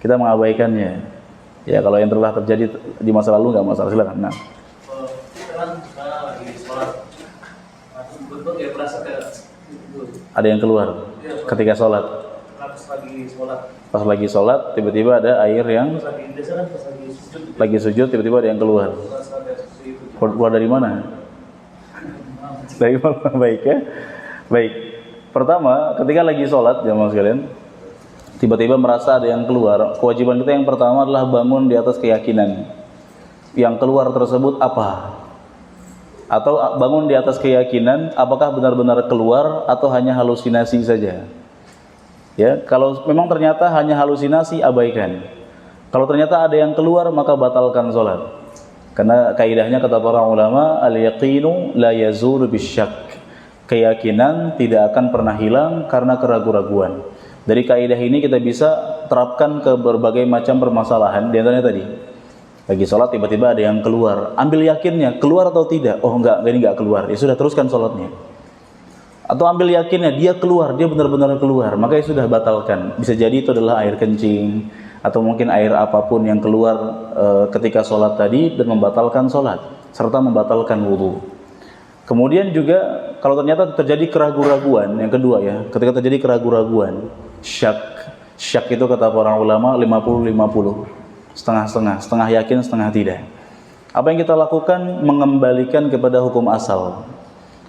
kita mengabaikannya. Ya, kalau yang telah terjadi di masa lalu nggak masalah, silakan. Nah. Ada yang keluar ketika sholat. Pas lagi sholat, tiba-tiba ada air yang lagi sujud, tiba-tiba ada yang keluar. Keluar dari mana? Dari mana? Baik ya. Baik. Pertama, ketika lagi sholat, jamaah sekalian, tiba-tiba merasa ada yang keluar, kewajiban kita yang pertama adalah bangun di atas keyakinan. Yang keluar tersebut apa? Atau bangun di atas keyakinan apakah benar-benar keluar atau hanya halusinasi saja. Ya, kalau memang ternyata hanya halusinasi, abaikan. Kalau ternyata ada yang keluar, maka batalkan sholat. Karena kaidahnya kata para ulama, al-yaqinu la yazulu bisyak. Keyakinan tidak akan pernah hilang karena keraguan-raguan. Dari kaidah ini kita bisa terapkan ke berbagai macam permasalahan. Di antaranya tadi, lagi sholat tiba-tiba ada yang keluar, ambil yakinnya keluar atau tidak. Oh enggak, ini enggak keluar, ya sudah teruskan sholatnya. Atau ambil yakinnya dia keluar, dia benar-benar keluar, maka ya sudah batalkan. Bisa jadi itu adalah air kencing atau mungkin air apapun yang keluar ketika sholat tadi dan membatalkan sholat serta membatalkan wudu. Kemudian juga kalau ternyata terjadi keraguan-raguan, yang kedua ya, ketika terjadi keraguan-raguan, syak itu kata para ulama 50-50, setengah-setengah, setengah yakin, setengah tidak. Apa yang kita lakukan? Mengembalikan kepada hukum asal.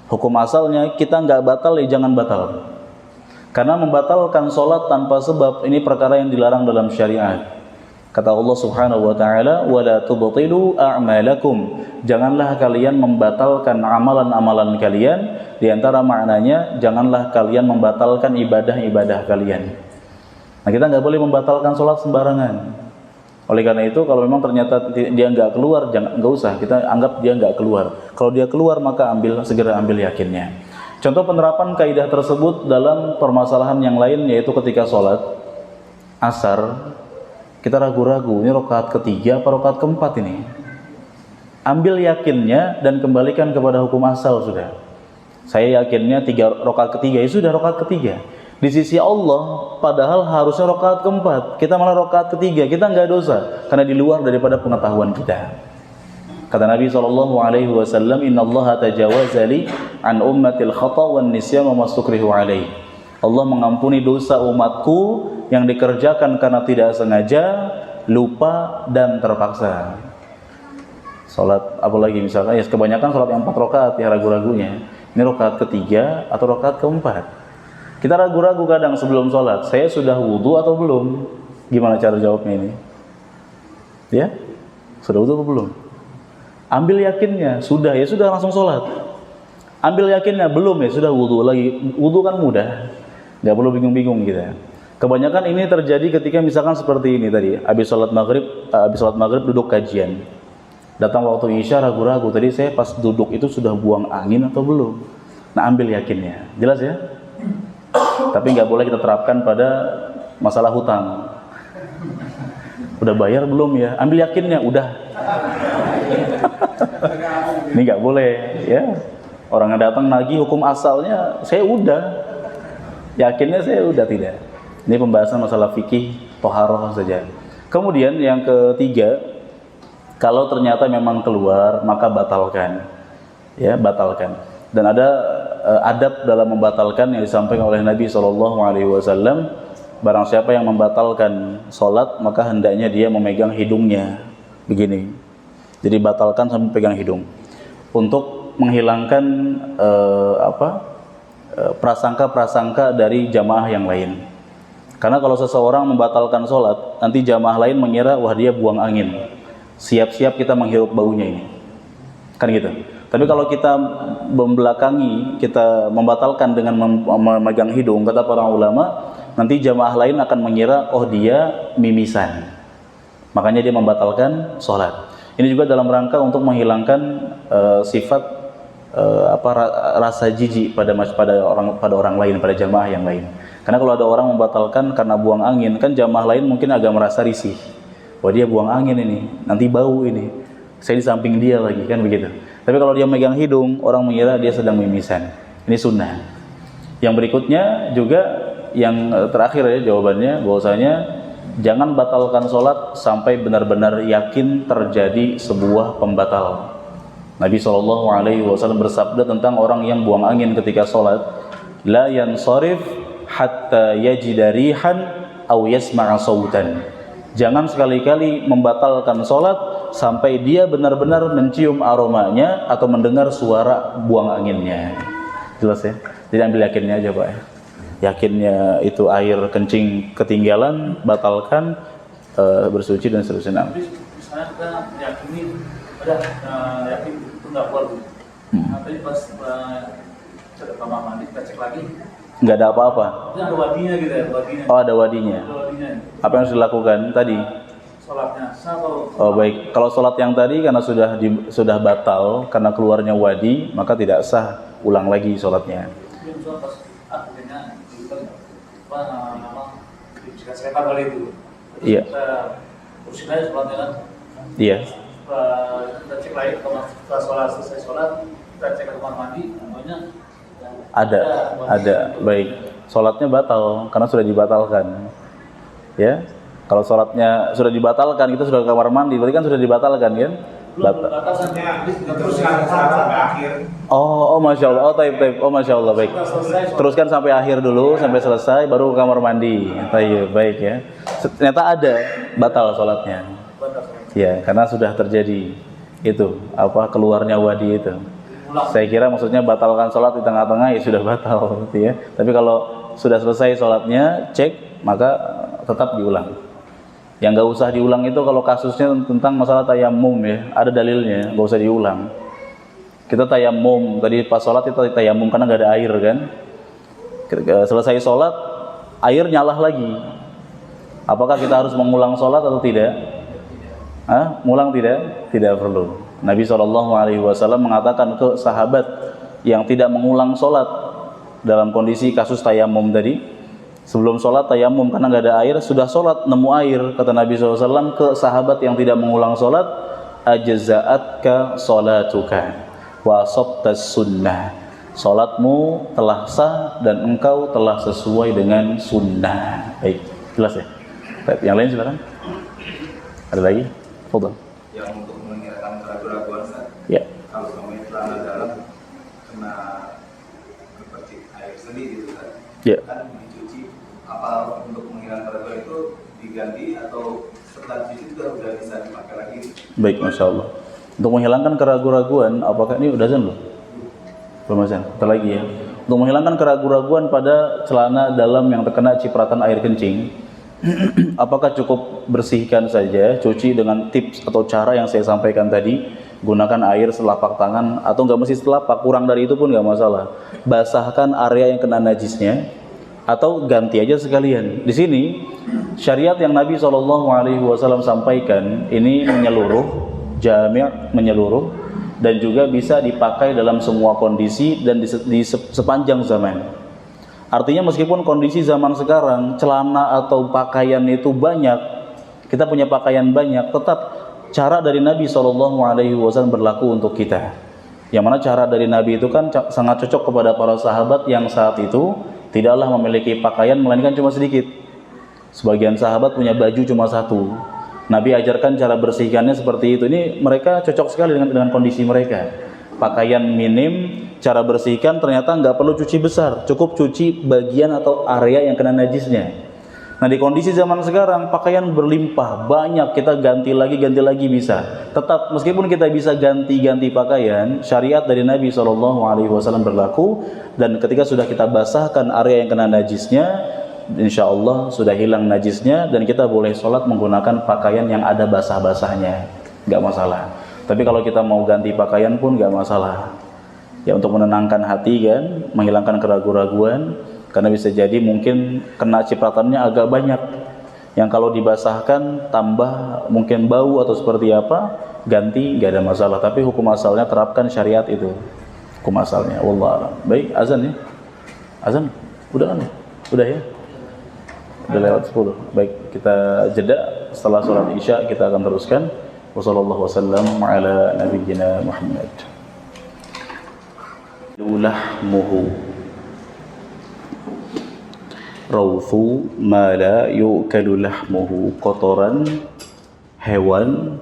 Hukum asalnya kita nggak batal, ya jangan batal. Karena membatalkan sholat tanpa sebab ini perkara yang dilarang dalam syariat. Kata Allah Subhanahu wa taala, "Wa la tubtilu a'malakum." Janganlah kalian membatalkan amalan-amalan kalian. Di antara maknanya, janganlah kalian membatalkan ibadah-ibadah kalian. Nah, kita nggak boleh membatalkan sholat sembarangan. Oleh karena itu, kalau memang ternyata dia nggak keluar, nggak usah, kita anggap dia nggak keluar. Kalau dia keluar, maka segera ambil yakinnya. Contoh penerapan kaidah tersebut dalam permasalahan yang lain, yaitu ketika sholat asar, kita ragu-ragu, ini rakaat ketiga apa rakaat keempat ini? Ambil yakinnya dan kembalikan kepada hukum asal sudah. Saya yakinnya rakaat ketiga, ya sudah rakaat ketiga. Di sisi Allah, padahal harusnya rakaat keempat, kita malah rakaat ketiga, kita nggak dosa karena di luar daripada pengetahuan kita. Kata Nabi SAW, Inna Allah tajawaza li an ummatil khata wan nisyan wa mastukrihu alaih. Allah mengampuni dosa umatku yang dikerjakan karena tidak sengaja, lupa dan terpaksa. Salat apalagi misalkan, ya kebanyakan salat yang 4 rakaat ya ragu-ragunya. Ini rakaat ketiga atau rakaat keempat. Kita ragu-ragu kadang sebelum sholat, saya sudah wudu atau belum? Gimana cara jawabnya ini? Ya? Sudah wudu atau belum? Ambil yakinnya, sudah, ya sudah langsung sholat. Ambil yakinnya, belum, ya sudah wudu lagi. Wudu kan mudah, nggak perlu bingung-bingung kita. Kebanyakan ini terjadi ketika misalkan seperti ini tadi, habis sholat maghrib duduk kajian. Datang waktu isya ragu-ragu, tadi saya pas duduk itu sudah buang angin atau belum? Nah, ambil yakinnya, jelas ya? Tapi nggak boleh kita terapkan pada masalah hutang. Udah bayar belum ya? Ambil yakinnya, udah. Ini nggak boleh, ya. Orang yang datang nagih hukum asalnya saya udah, yakinnya saya udah tidak. Ini pembahasan masalah fikih toharoh saja. Kemudian yang ketiga, kalau ternyata memang keluar maka batalkan, ya batalkan. Dan ada adab dalam membatalkan yang disampaikan oleh Nabi SAW. Barang siapa yang membatalkan sholat maka hendaknya dia memegang hidungnya begini. Jadi batalkan sambil pegang hidung untuk menghilangkan prasangka-prasangka dari jamaah yang lain. Karena kalau seseorang membatalkan sholat, nanti jamaah lain mengira wah dia buang angin. Siap-siap kita menghirup baunya ini, kan gitu. Tapi kalau kita membelakangi, kita membatalkan dengan memegang hidung, kata para ulama, nanti jamaah lain akan mengira oh dia mimisan. Makanya dia membatalkan sholat. Ini juga dalam rangka untuk menghilangkan sifat rasa jijik pada orang lain, pada jamaah yang lain. Karena kalau ada orang membatalkan karena buang angin, kan jamaah lain mungkin agak merasa risih. Wah dia buang angin ini, nanti bau ini. Saya di samping dia lagi, kan begitu. Tapi kalau dia megang hidung, orang mengira dia sedang mimisan. Ini sunnah. Yang berikutnya juga yang terakhir ya jawabannya, bahwasanya jangan batalkan sholat sampai benar-benar yakin terjadi sebuah pembatal. Nabi SAW bersabda tentang orang yang buang angin ketika sholat, la yansarif hatta yajida rihan aw yasma'a sautan. Jangan sekali-kali membatalkan sholat sampai dia benar-benar mencium aromanya atau mendengar suara buang anginnya. Jelas ya? Jadi ambil yakinnya aja Pak ya. Yakinnya itu air kencing ketinggalan, batalkan, bersuci dan seterusnya. Misalnya kita yakini, yakin itu nggak keluar. Tapi pas ke kamar mandi kita cek lagi, nggak ada apa-apa. itu ada wadinya gitu ya, wadinya. Oh ada wadinya. Apa yang harus dilakukan tadi? Sholatnya sah atau? Oh baik. Kalau sholat yang tadi karena sudah batal karena keluarnya wadi, maka tidak sah, ulang lagi sholatnya. Misalnya pas akhirnya jika saya kali itu. Iya. Kita urusin aja sholatnya kan. Iya. Kita cek lagi setelah sholat, selesai sholat, kita cek ke kamar mandi, namanya ada. Baik. Sholatnya batal karena sudah dibatalkan. Ya. Kalau sholatnya sudah dibatalkan, kita sudah ke kamar mandi, berarti kan sudah dibatalkan kan? Batasannya teruskan sampai akhir. Oh, masya Allah. Oh, taib. Oh, masya Allah. Baik. Teruskan sampai akhir dulu, sampai selesai, baru ke kamar mandi. Baik ya. Ternyata ada batal sholatnya. Ya, karena sudah terjadi itu keluarnya wadi itu. Saya kira maksudnya batalkan sholat di tengah-tengah ya sudah batal, gitu ya. Tapi kalau sudah selesai sholatnya, cek maka tetap diulang. Yang nggak usah diulang itu kalau kasusnya tentang masalah tayamum ya, ada dalilnya, nggak usah diulang. Kita tayamum tadi pas sholat kita tayamum karena nggak ada air kan. Selesai sholat, air nyalah lagi. Apakah kita harus mengulang sholat atau tidak? Ngulang tidak? Tidak perlu. Nabi SAW mengatakan ke sahabat yang tidak mengulang sholat dalam kondisi kasus tayamum tadi, sebelum sholat tayamum karena nggak ada air, sudah sholat nemu air, kata Nabi SAW ke sahabat yang tidak mengulang sholat, ajza'atka sholatuka wa asabtas sunnah. Sholatmu telah sah dan engkau telah sesuai dengan sunnah. Baik, jelas ya? Baik, yang lain silakan. Ada lagi? Fadhal. Yang untuk menghilangkan keraguan-keraguan Ya. kalau kami celana dalam kena berpercik air sendiri gitu kan. Ya. Kan dicuci, apa untuk menghilangkan keraguan itu diganti atau setelah dicuci juga udah bisa dipakai lagi? Baik, masya Allah. Untuk menghilangkan keraguan-keraguan, apakah ini udah azan belum? Belum azan. Bentar lagi ya. Untuk menghilangkan keraguan-keraguan pada celana dalam yang terkena cipratan air kencing, apakah cukup bersihkan saja, cuci dengan tips atau cara yang saya sampaikan tadi, gunakan air selapak tangan atau nggak mesti selapak, kurang dari itu pun nggak masalah. Basahkan area yang kena najisnya atau ganti aja sekalian. Di sini syariat yang Nabi SAW sampaikan ini menyeluruh, jami', menyeluruh, dan juga bisa dipakai dalam semua kondisi dan di sepanjang zaman. Artinya meskipun kondisi zaman sekarang celana atau pakaian itu banyak, kita punya pakaian banyak, tetap cara dari Nabi SAW berlaku untuk kita. Yang mana cara dari Nabi itu kan sangat cocok kepada para sahabat yang saat itu tidaklah memiliki pakaian melainkan cuma sedikit. Sebagian sahabat punya baju cuma satu. Nabi ajarkan cara bersihkannya seperti itu. Ini mereka cocok sekali dengan kondisi mereka. Pakaian minim, cara bersihkan ternyata nggak perlu cuci besar, cukup cuci bagian atau area yang kena najisnya. Nah di kondisi zaman sekarang pakaian berlimpah, banyak, kita ganti lagi bisa. Tetap meskipun kita bisa ganti pakaian, syariat dari Nabi SAW berlaku. Dan ketika sudah kita basahkan area yang kena najisnya, insya Allah sudah hilang najisnya, dan kita boleh sholat menggunakan pakaian yang ada basah-basahnya, nggak masalah. Tapi kalau kita mau ganti pakaian pun nggak masalah. Ya untuk menenangkan hati kan, menghilangkan keraguan-raguan. Karena bisa jadi mungkin kena cipratannya agak banyak, yang kalau dibasahkan tambah mungkin bau atau seperti apa, ganti nggak ada masalah. Tapi hukum asalnya terapkan syariat itu, hukum asalnya. Wallahu a'lam. Baik, azan ya, azan udah kan? Udah ya, udah lewat 10. Baik, kita jeda, setelah sholat isya kita akan teruskan. Wassallallahu wasallam ala nabiyyina Muhammad. Lahmuhu rawthu ma la yu'kalu lahmuhu, kotoran hewan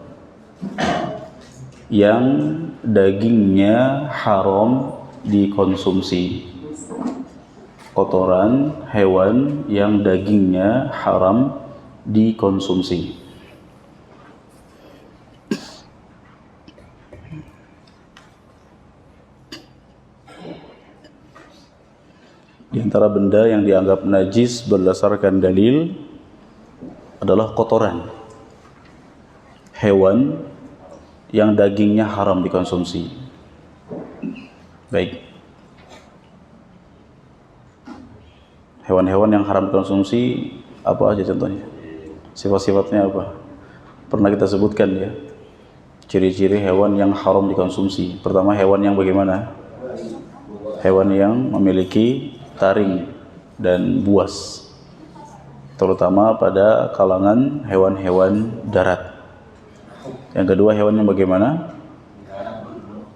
yang dagingnya haram dikonsumsi. Kotoran hewan yang dagingnya haram dikonsumsi. Di antara benda yang dianggap najis berdasarkan dalil adalah kotoran hewan yang dagingnya haram dikonsumsi. Baik. Hewan-hewan yang haram dikonsumsi apa aja contohnya? Sifat-sifatnya apa? Pernah kita sebutkan ya. Ciri-ciri hewan yang haram dikonsumsi. Pertama, hewan yang bagaimana? Hewan yang memiliki taring dan buas, terutama pada kalangan hewan-hewan darat. Yang kedua, hewan yang bagaimana?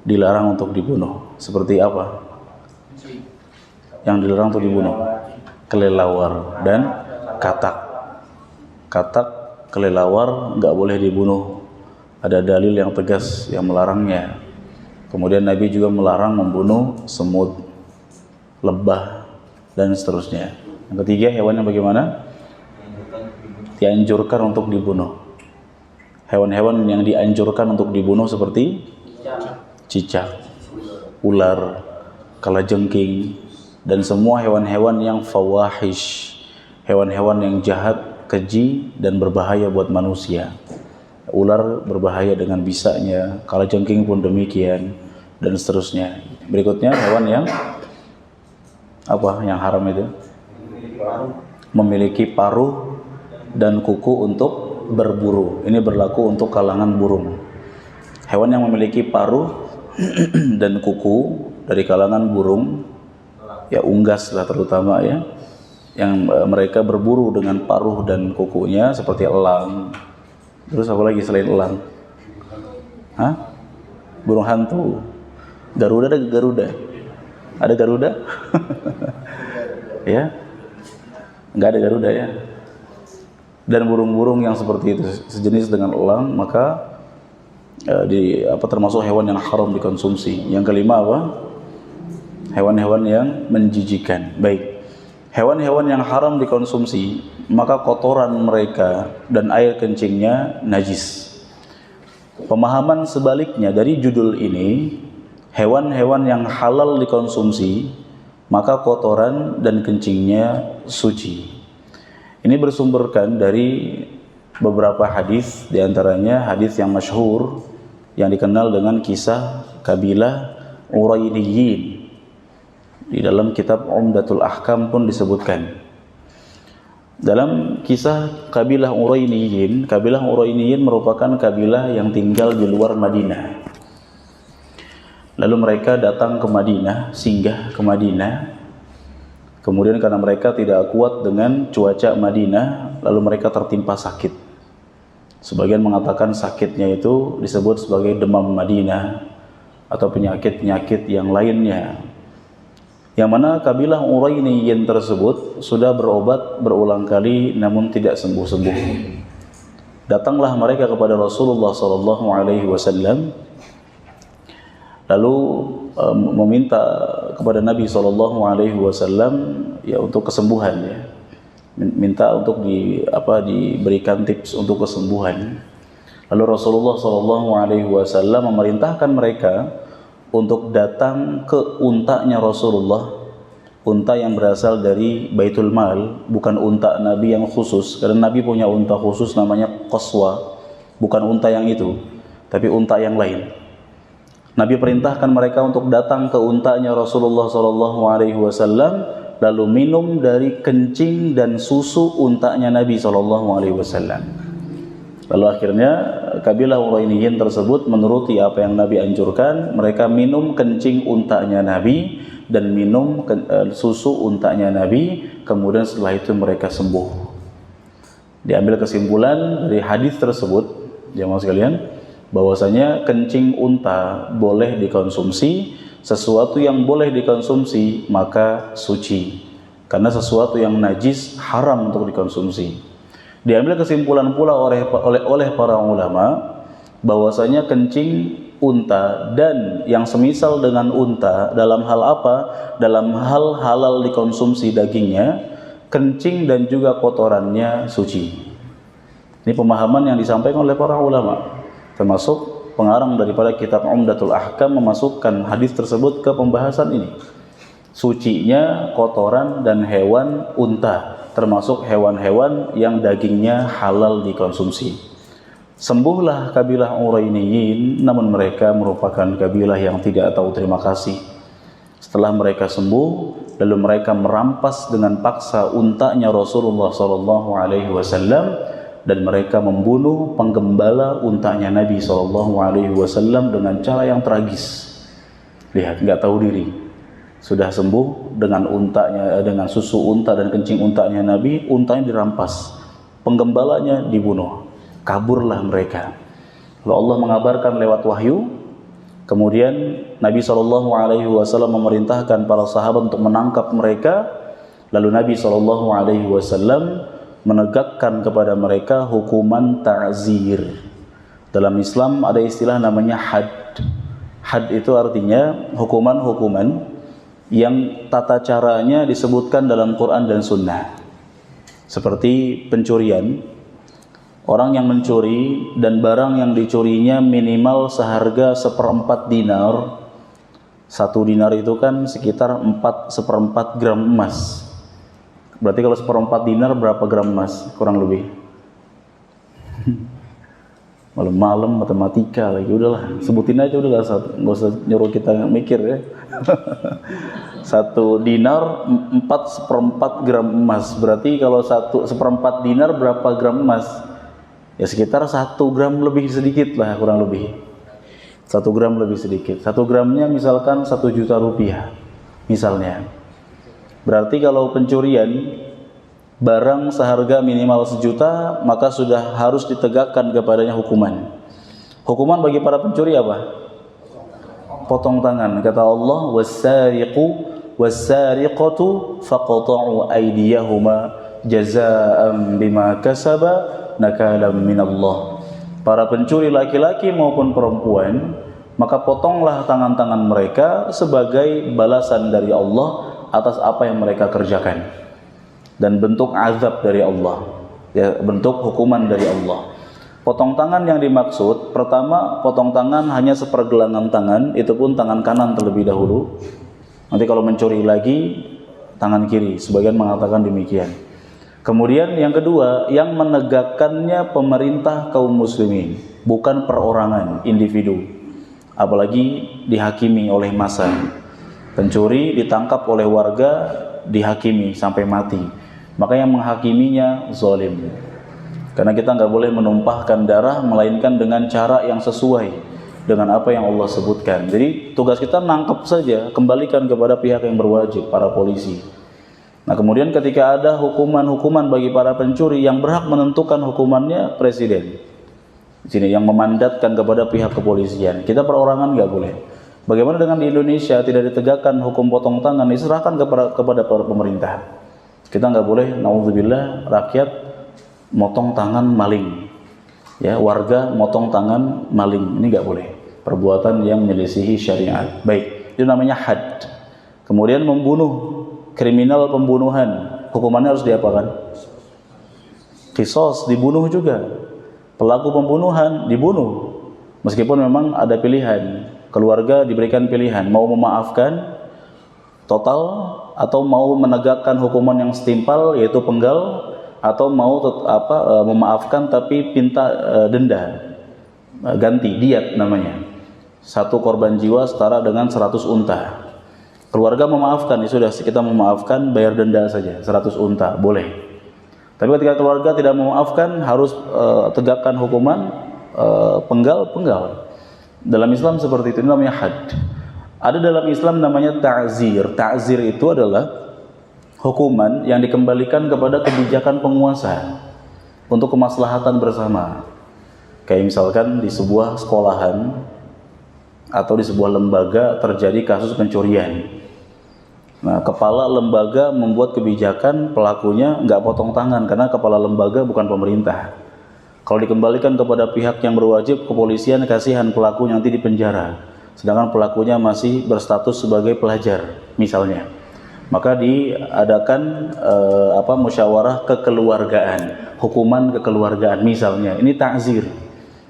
Dilarang untuk dibunuh. Seperti apa yang dilarang untuk dibunuh? Kelelawar dan katak. Katak, kelelawar nggak boleh dibunuh. Ada dalil yang tegas yang melarangnya. Kemudian Nabi juga melarang membunuh semut, lebah, dan seterusnya. Yang ketiga, hewan yang bagaimana? Dianjurkan untuk dibunuh. Hewan-hewan yang dianjurkan untuk dibunuh seperti cicak, ular, kalajengking, dan semua hewan-hewan yang fawahish, hewan-hewan yang jahat, keji, dan berbahaya buat manusia. Ular berbahaya dengan bisanya, kalajengking pun demikian, dan seterusnya. Berikutnya, hewan yang apa yang haram itu? Memiliki paruh dan kuku untuk berburu. Ini berlaku untuk kalangan burung. Hewan yang memiliki paruh dan kuku dari kalangan burung, ya unggas lah terutama ya, yang mereka berburu dengan paruh dan kukunya seperti elang. Terus apa lagi selain elang? Hah? Burung hantu. Garuda, ada Garuda. Ada Garuda? Ya? Enggak ada Garuda ya? Dan burung-burung yang seperti itu sejenis dengan elang, maka termasuk hewan yang haram dikonsumsi. Yang kelima apa? Hewan-hewan yang menjijikan. Baik. Hewan-hewan yang haram dikonsumsi, maka kotoran mereka dan air kencingnya najis. Pemahaman sebaliknya dari judul ini, hewan-hewan yang halal dikonsumsi, maka kotoran dan kencingnya suci. Ini bersumberkan dari beberapa hadis, diantaranya hadis yang masyhur yang dikenal dengan kisah kabilah Urainiyin. Di dalam kitab Umdatul Ahkam pun disebutkan. Dalam kisah kabilah Urainiyin merupakan kabilah yang tinggal di luar Madinah. Lalu mereka datang ke Madinah, singgah ke Madinah. Kemudian karena mereka tidak kuat dengan cuaca Madinah, lalu mereka tertimpa sakit. Sebagian mengatakan sakitnya itu disebut sebagai demam Madinah. atau penyakit-penyakit yang lainnya. Yang mana kabilah Urainiyin tersebut sudah berobat berulang kali namun tidak sembuh-sembuh. Datanglah mereka kepada Rasulullah SAW, lalu meminta kepada Nabi SAW ya untuk kesembuhan, ya, minta untuk diberikan tips untuk kesembuhan. Lalu Rasulullah SAW memerintahkan mereka untuk datang ke untanya Rasulullah, unta yang berasal dari Baitul Mal, bukan unta Nabi yang khusus, karena Nabi punya unta khusus namanya Qaswa, bukan unta yang itu, tapi unta yang lain. Nabi perintahkan mereka untuk datang ke untanya Rasulullah SAW, lalu minum dari kencing dan susu untanya Nabi SAW. Lalu akhirnya kabilah Urainiyin tersebut menuruti apa yang Nabi anjurkan. Mereka minum kencing untanya Nabi dan minum susu untanya Nabi. Kemudian setelah itu mereka sembuh. Diambil kesimpulan dari hadis tersebut, jemaah sekalian, bahwasanya kencing unta boleh dikonsumsi. Sesuatu yang boleh dikonsumsi maka suci, karena sesuatu yang najis haram untuk dikonsumsi. Diambil kesimpulan pula oleh para ulama bahwasanya kencing unta dan yang semisal dengan unta dalam hal apa? Dalam hal halal dikonsumsi dagingnya, kencing dan juga kotorannya suci. Ini pemahaman yang disampaikan oleh para ulama, termasuk pengarang daripada kitab Umdatul Ahkam memasukkan hadis tersebut ke pembahasan ini. Sucinya kotoran dan hewan unta, termasuk hewan-hewan yang dagingnya halal dikonsumsi. Sembuhlah kabilah Urainiyin, namun mereka merupakan kabilah yang tidak tahu terima kasih. Setelah mereka sembuh, lalu mereka merampas dengan paksa untanya Rasulullah SAW, dan mereka membunuh penggembala untanya Nabi SAW dengan cara yang tragis. Lihat, nggak tahu diri, sudah sembuh dengan untanya, dengan susu unta dan kencing untanya Nabi, untanya dirampas, penggembalanya dibunuh, kaburlah mereka. Lalu Allah mengabarkan lewat wahyu. Kemudian Nabi SAW memerintahkan para sahabat untuk menangkap mereka. Lalu Nabi SAW menegakkan kepada mereka hukuman ta'zir. Dalam Islam ada istilah namanya had. Had itu artinya hukuman-hukuman yang tata caranya disebutkan dalam Quran dan Sunnah. Seperti pencurian, orang yang mencuri dan barang yang dicurinya minimal seharga 1/4 dinar. 1 dinar itu kan sekitar 1/4 gram emas. Berarti kalau 1/4 dinar berapa gram emas? Kurang lebih. Malam-malam matematika lagi, udahlah sebutin aja, udah nggak usah nyuruh kita mikir ya. 1 dinar 4/4 gram emas, berarti kalau 1/4 dinar berapa gram emas? Ya sekitar 1 gram lebih sedikit lah, kurang lebih 1 gram lebih sedikit. 1 gramnya misalkan 1 juta rupiah misalnya. Berarti kalau pencurian barang seharga minimal 1 juta, maka sudah harus ditegakkan kepadanya hukuman. Hukuman bagi para pencuri apa? Potong tangan. Kata Allah, was-sariqu was-sariqatu faqta'u aydiyahuma jazaa'an bima kasaba nakalam minallah. Para pencuri laki-laki maupun perempuan, maka potonglah tangan-tangan mereka sebagai balasan dari Allah atas apa yang mereka kerjakan, dan bentuk azab dari Allah, ya, bentuk hukuman dari Allah. Potong tangan yang dimaksud, pertama potong tangan hanya sepergelangan tangan, itu pun tangan kanan terlebih dahulu. Nanti kalau mencuri lagi tangan kiri, sebagian mengatakan demikian. Kemudian yang kedua, yang menegakkannya pemerintah kaum muslimin, bukan perorangan, individu, apalagi dihakimi oleh massa. Pencuri ditangkap oleh warga, dihakimi sampai mati, maka yang menghakiminya zalim. Karena kita nggak boleh menumpahkan darah melainkan dengan cara yang sesuai dengan apa yang Allah sebutkan. Jadi tugas kita nangkep saja, kembalikan kepada pihak yang berwajib, para polisi. Nah kemudian ketika ada hukuman-hukuman bagi para pencuri, yang berhak menentukan hukumannya presiden. Di sini yang memandatkan kepada pihak kepolisian. Kita perorangan nggak boleh. Bagaimana dengan di Indonesia tidak ditegakkan hukum potong tangan, diserahkan kepada pemerintah. Kita nggak boleh, naudzubillah, rakyat motong tangan maling, ya, warga motong tangan maling, ini nggak boleh. Perbuatan yang menyelisihi syariat. Baik, itu namanya had. Kemudian membunuh, kriminal pembunuhan, hukumannya harus diapakan? Qisas, dibunuh juga. Pelaku pembunuhan dibunuh. Meskipun memang ada pilihan. Keluarga diberikan pilihan, mau memaafkan total atau mau menegakkan hukuman yang setimpal yaitu penggal, atau mau memaafkan tapi minta denda, ganti, diat namanya. Satu korban jiwa setara dengan 100 unta. Keluarga memaafkan, ya sudah, kita memaafkan, bayar denda saja 100 unta, boleh. Tapi ketika keluarga tidak memaafkan, harus tegakkan hukuman penggal. Dalam Islam seperti itu, namanya had. Ada dalam Islam namanya ta'zir. Ta'zir itu adalah hukuman yang dikembalikan kepada kebijakan penguasa untuk kemaslahatan bersama. Kayak misalkan di sebuah sekolahan atau di sebuah lembaga terjadi kasus pencurian. Nah, kepala lembaga membuat kebijakan, pelakunya nggak potong tangan karena kepala lembaga bukan pemerintah. Kalau dikembalikan kepada pihak yang berwajib, kepolisian, kasihan pelaku nanti di penjara, sedangkan pelakunya masih berstatus sebagai pelajar misalnya. Maka diadakan musyawarah kekeluargaan, hukuman kekeluargaan misalnya. Ini ta'zir,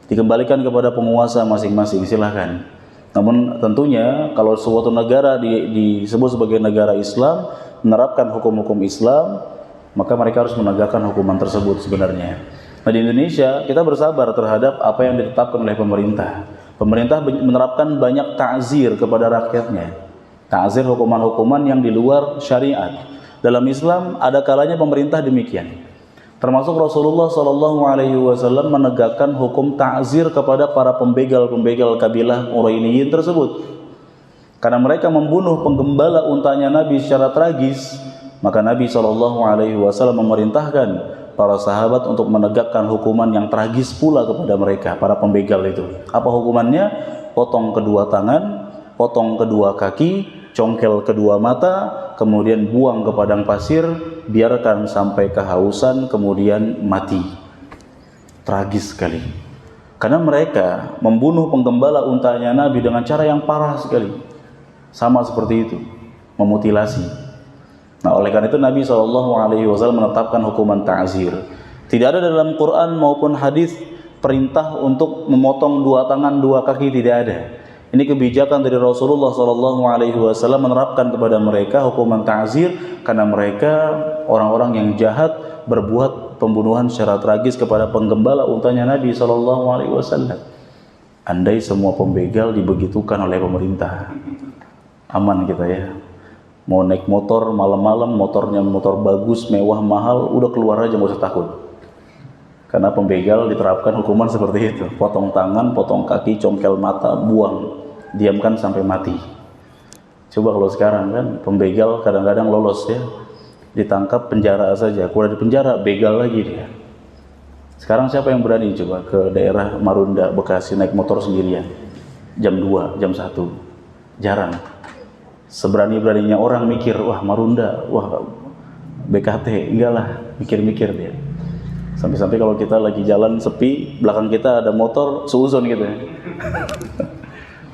dikembalikan kepada penguasa masing-masing, silahkan. Namun tentunya kalau suatu negara disebut sebagai negara Islam, menerapkan hukum-hukum Islam, maka mereka harus menegakkan hukuman tersebut sebenarnya. Nah, di Indonesia kita bersabar terhadap apa yang ditetapkan oleh pemerintah. Pemerintah menerapkan banyak ta'zir kepada rakyatnya. Ta'zir, hukuman-hukuman yang di luar syariat. Dalam Islam ada kalanya pemerintah demikian. Termasuk Rasulullah SAW menegakkan hukum ta'zir kepada para pembegal-pembegal kabilah Qurainiyin tersebut. Karena mereka membunuh penggembala untanya Nabi secara tragis, maka Nabi SAW memerintahkan para sahabat untuk menegakkan hukuman yang tragis pula kepada mereka, para pembegal itu. Apa hukumannya? Potong kedua tangan, potong kedua kaki, congkel kedua mata, kemudian buang ke padang pasir, biarkan sampai kehausan, kemudian mati. Tragis sekali. Karena mereka membunuh penggembala untanya Nabi dengan cara yang parah sekali. Sama seperti itu, memutilasi. Nah, oleh karena itu Nabi SAW menetapkan hukuman ta'zir. Tidak ada dalam Quran maupun hadis perintah untuk memotong dua tangan, dua kaki, tidak ada. Ini kebijakan dari Rasulullah SAW menerapkan kepada mereka hukuman ta'zir karena mereka orang-orang yang jahat, berbuat pembunuhan secara tragis kepada penggembala untanya Nabi SAW. Andai semua pembegal dibegitukan oleh pemerintah, aman kita ya. Mau naik motor malam-malam, motornya motor bagus, mewah, mahal, udah keluar aja, nggak usah takut. Karena pembegal diterapkan hukuman seperti itu. Potong tangan, potong kaki, congkel mata, buang, diamkan sampai mati. Coba kalau sekarang kan, pembegal kadang-kadang lolos ya, ditangkap, penjara saja. Kalau di penjara, begal lagi dia. Sekarang siapa yang berani coba ke daerah Marunda, Bekasi, naik motor sendirian? Jam 2, jam 1. Jarang. Seberani-beraninya orang mikir, wah Marunda, wah BKT, enggak lah, mikir-mikir dia. Sampai-sampai kalau kita lagi jalan sepi, belakang kita ada motor, seuzon gitu ya.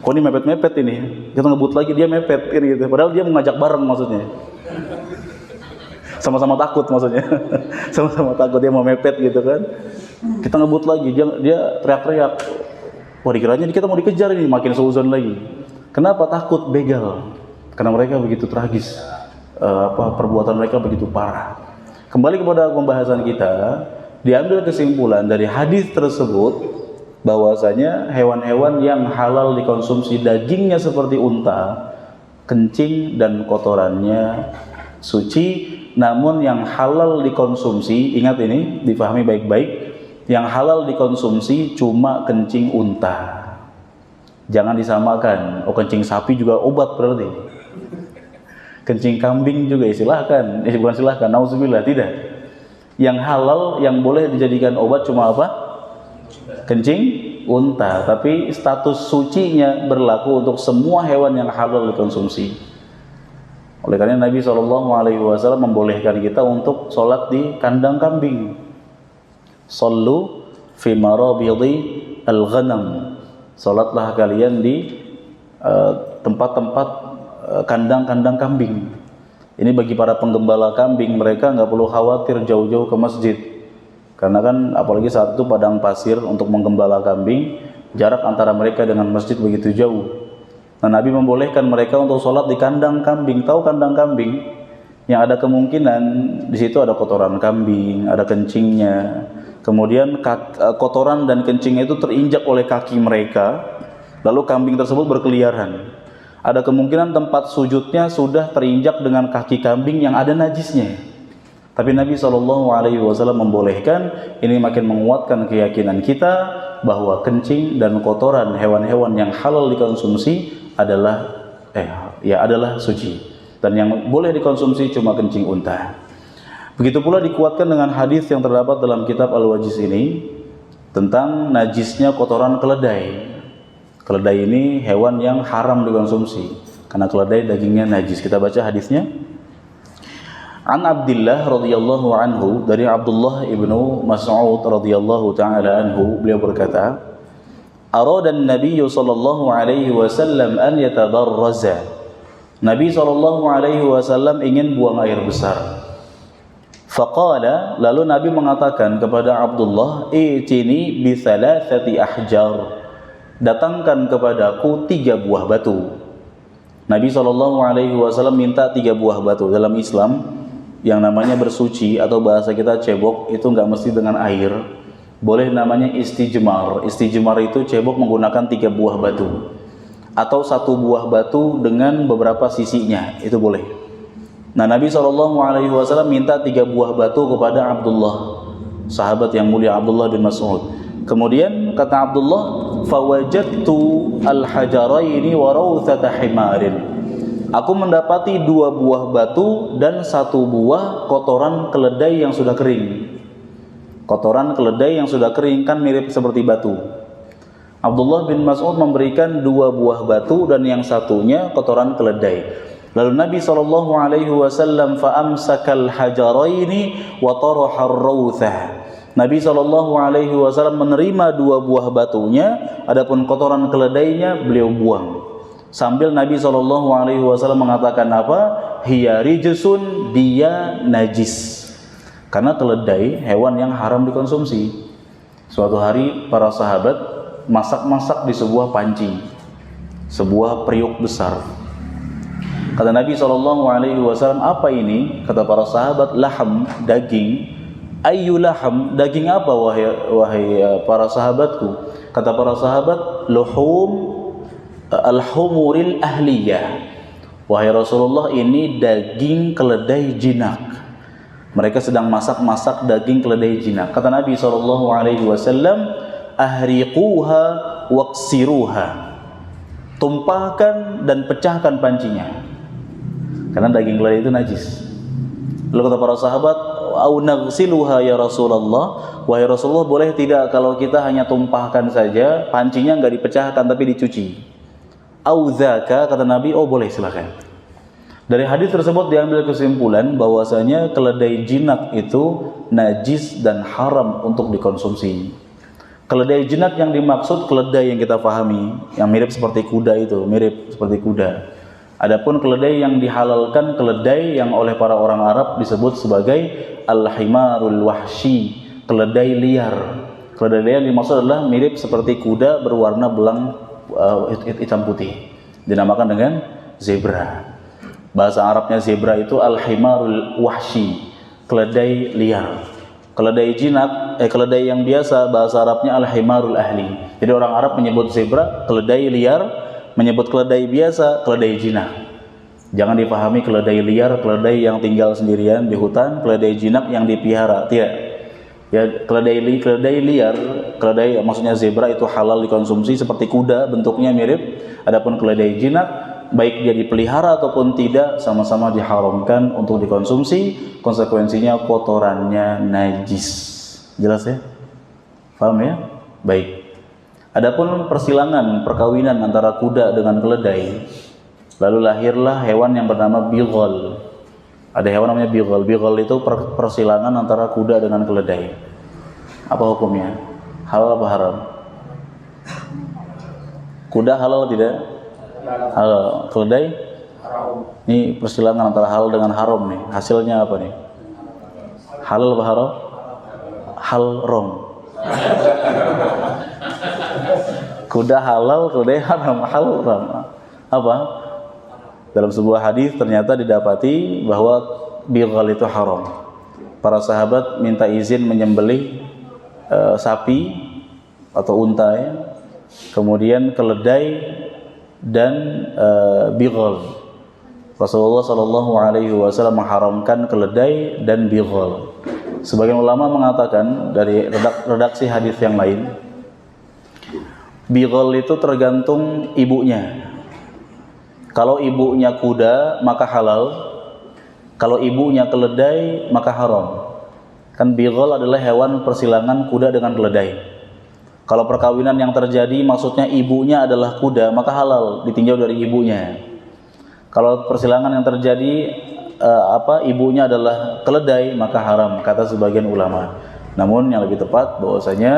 Kok ini mepet-mepet ini? Kita ngebut lagi, dia mepet gitu. Padahal dia mengajak bareng maksudnya. Sama-sama takut maksudnya. Sama-sama takut dia mau mepet gitu kan. Kita ngebut lagi, dia teriak-teriak. Wah, dikiranya kita mau dikejar ini, makin seuzon lagi. Kenapa? Takut begal. Karena mereka begitu tragis, perbuatan mereka begitu parah. Kembali kepada pembahasan kita, diambil kesimpulan dari hadis tersebut bahwasanya hewan-hewan yang halal dikonsumsi dagingnya seperti unta, kencing dan kotorannya suci, namun yang halal dikonsumsi, ingat ini dipahami baik-baik, yang halal dikonsumsi cuma kencing unta. Jangan disamakan, oh kencing sapi juga obat berarti. Kencing kambing juga silahkan, bukan silahkan, nauzubillah, tidak. Yang halal, yang boleh dijadikan obat cuma apa? Kencing unta, tapi status sucinya berlaku untuk semua hewan yang halal dikonsumsi. Oleh karena Nabi SAW membolehkan kita untuk sholat di kandang kambing. Sallu fi marabidhi al-ghanam. Sholatlah kalian di tempat-tempat kandang-kandang kambing. Ini bagi para penggembala kambing, mereka nggak perlu khawatir jauh-jauh ke masjid. Karena kan apalagi saat itu padang pasir untuk menggembala kambing, jarak antara mereka dengan masjid begitu jauh. Nah, Nabi membolehkan mereka untuk sholat di kandang kambing. Tahu kandang kambing? Yang ada kemungkinan di situ ada kotoran kambing, ada kencingnya. Kemudian kotoran dan kencingnya itu terinjak oleh kaki mereka, lalu kambing tersebut berkeliaran. Ada kemungkinan tempat sujudnya sudah terinjak dengan kaki kambing yang ada najisnya. Tapi Nabi SAW membolehkan. Ini makin menguatkan keyakinan kita bahwa kencing dan kotoran hewan-hewan yang halal dikonsumsi adalah suci, dan yang boleh dikonsumsi cuma kencing unta. Begitu pula dikuatkan dengan hadis yang terdapat dalam kitab Al-Wajiz ini tentang najisnya kotoran keledai. Keledai ini hewan yang haram dikonsumsi karena keledai dagingnya najis. Kita baca hadisnya. An Abdullah radhiyallahu anhu, dari Abdullah ibnu Mas'ud radhiyallahu taala anhu, beliau berkata, arada an-nabiy sallallahu alaihi wasallam an yatadarraza. Nabi sallallahu alaihi wasallam ingin buang air besar. Faqala, lalu Nabi mengatakan kepada Abdullah, "I'tini bi thalathati ahjar." Datangkan kepadaku 3 buah batu. Nabi sallallahu alaihi wasallam minta 3 buah batu. Dalam Islam yang namanya bersuci atau bahasa kita cebok itu nggak mesti dengan air, boleh namanya istijmar. Istijmar itu cebok menggunakan 3 buah batu atau 1 buah batu dengan beberapa sisinya, itu boleh. Nah, Nabi SAW minta 3 buah batu kepada Abdullah, sahabat yang mulia Abdullah bin Mas'ud. Kemudian kata Abdullah, fawajadtu al-hajaraini wa rawthata himarin. Aku mendapati 2 buah batu dan 1 buah kotoran keledai yang sudah kering. Kotoran keledai yang sudah kering kan mirip seperti batu. Abdullah bin Mas'ud memberikan 2 buah batu dan yang satunya kotoran keledai. Lalu Nabi SAW fa'amsakal hajaraini wa tarahar rawthah. Nabi SAW menerima 2 buah batunya, adapun kotoran keledainya beliau buang. Sambil Nabi SAW mengatakan apa? Hiya rijsun, dia najis. Karena keledai hewan yang haram dikonsumsi. Suatu hari para sahabat masak-masak di sebuah panci, sebuah periuk besar. Kata Nabi SAW, apa ini? Kata para sahabat, laham, daging. Ayyu laham, daging apa wahai para sahabatku? Kata para sahabat, luhum al-humuril ahliyah. Wahai Rasulullah, ini daging keledai jinak. Mereka sedang masak-masak daging keledai jinak. Kata Nabi SAW, ahriquha waqsiruha. Tumpahkan dan pecahkan pancinya, karena daging keledai itu najis. Lalu kata para sahabat, au naghsiluha ya Rasulullah, wahai Rasulullah, boleh tidak kalau kita hanya tumpahkan saja, pancinya enggak dipecahkan tapi dicuci? Au dzaka, kata Nabi, oh boleh, silakan. Dari hadis tersebut diambil kesimpulan bahwasanya keledai jinak itu najis dan haram untuk dikonsumsi. Keledai jinak yang dimaksud keledai yang kita pahami, yang mirip seperti kuda itu, mirip seperti kuda. Adapun keledai yang dihalalkan, keledai yang oleh para orang Arab disebut sebagai al-himarul wahshi, keledai liar. Keledai liar yang dimaksud adalah mirip seperti kuda berwarna belang hitam putih, dinamakan dengan zebra. Bahasa Arabnya zebra itu al-himarul wahshi, keledai liar. Keledai jinak, keledai yang biasa bahasa Arabnya al-himarul ahli. Jadi orang Arab menyebut zebra keledai liar, menyebut keledai biasa keledai jinak. Jangan dipahami keledai liar, keledai yang tinggal sendirian di hutan, keledai jinak yang dipelihara. Tidak. Ya, keledai liar, keledai maksudnya zebra itu halal dikonsumsi seperti kuda, bentuknya mirip. Adapun keledai jinak, baik dia dipelihara ataupun tidak, sama-sama diharamkan untuk dikonsumsi. Konsekuensinya kotorannya najis. Jelas ya? Paham ya? Baik. Adapun persilangan, perkawinan antara kuda dengan keledai, lalu lahirlah hewan yang bernama bighal. Ada hewan namanya bighal. Bighal itu persilangan antara kuda dengan keledai. Apa hukumnya? Halal apa haram? Kuda halal tidak? Halal. Keledai? Ini persilangan antara halal dengan haram nih. Hasilnya apa nih? Halal apa haram? Halrom. Kuda halal, keledai haram. Halram. Apa? Dalam sebuah hadis ternyata didapati bahwa bighal itu haram. Para sahabat minta izin menyembelih sapi atau unta ya. Kemudian keledai dan bighal. Rasulullah Shallallahu Alaihi Wasallam mengharamkan keledai dan bighal. Sebagian ulama mengatakan dari redaksi hadis yang lain, bighal itu tergantung ibunya. Kalau ibunya kuda maka halal, kalau ibunya keledai maka haram. Kan bighal adalah hewan persilangan kuda dengan keledai. Kalau perkawinan yang terjadi maksudnya ibunya adalah kuda maka halal, ditinjau dari ibunya. Kalau persilangan yang terjadi ibunya adalah keledai maka haram, kata sebagian ulama. Namun yang lebih tepat bahwasanya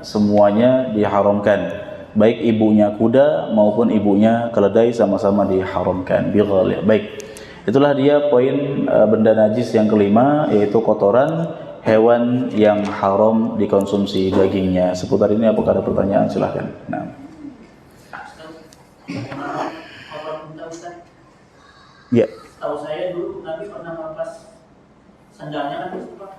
semuanya diharamkan, baik ibunya kuda maupun ibunya keledai sama-sama diharamkan. Bighal ya. Baik, itulah dia poin benda najis yang kelima, yaitu kotoran hewan yang haram dikonsumsi dagingnya. Seputar ini apakah ada pertanyaan? Silahkan. Nah. Ya. Tahu saya dulu Nabi pernah melepas sandalnya kan Pak.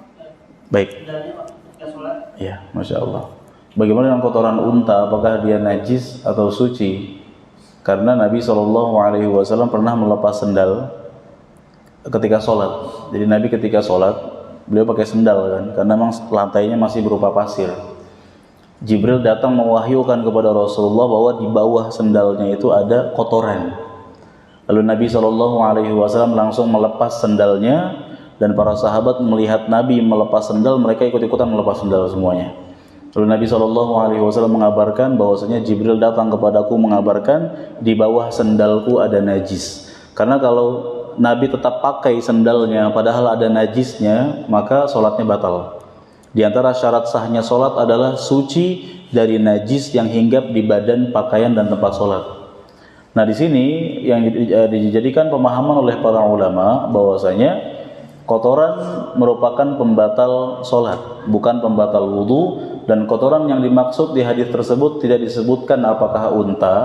Baik. Sandalnya waktu ketika sholat. Ya, masya Allah. Bagaimana dengan kotoran unta? Apakah dia najis atau suci? Karena Nabi SAW pernah melepas sendal ketika sholat. Jadi Nabi ketika sholat beliau pakai sendal kan, karena memang lantainya masih berupa pasir. Jibril datang mewahyukan kepada Rasulullah bahwa di bawah sendalnya itu ada kotoran. Lalu Nabi SAW langsung melepas sendalnya, dan para sahabat melihat Nabi melepas sendal, mereka ikut-ikutan melepas sendal semuanya. Lalu Nabi SAW mengabarkan bahwasanya Jibril datang kepadaku mengabarkan di bawah sendalku ada najis. Karena kalau Nabi tetap pakai sendalnya padahal ada najisnya, maka sholatnya batal. Di antara syarat sahnya sholat adalah suci dari najis yang hinggap di badan, pakaian, dan tempat sholat. Nah, di sini yang dijadikan pemahaman oleh para ulama bahwasanya kotoran merupakan pembatal sholat, bukan pembatal wudhu, dan kotoran yang dimaksud di hadis tersebut tidak disebutkan apakah unta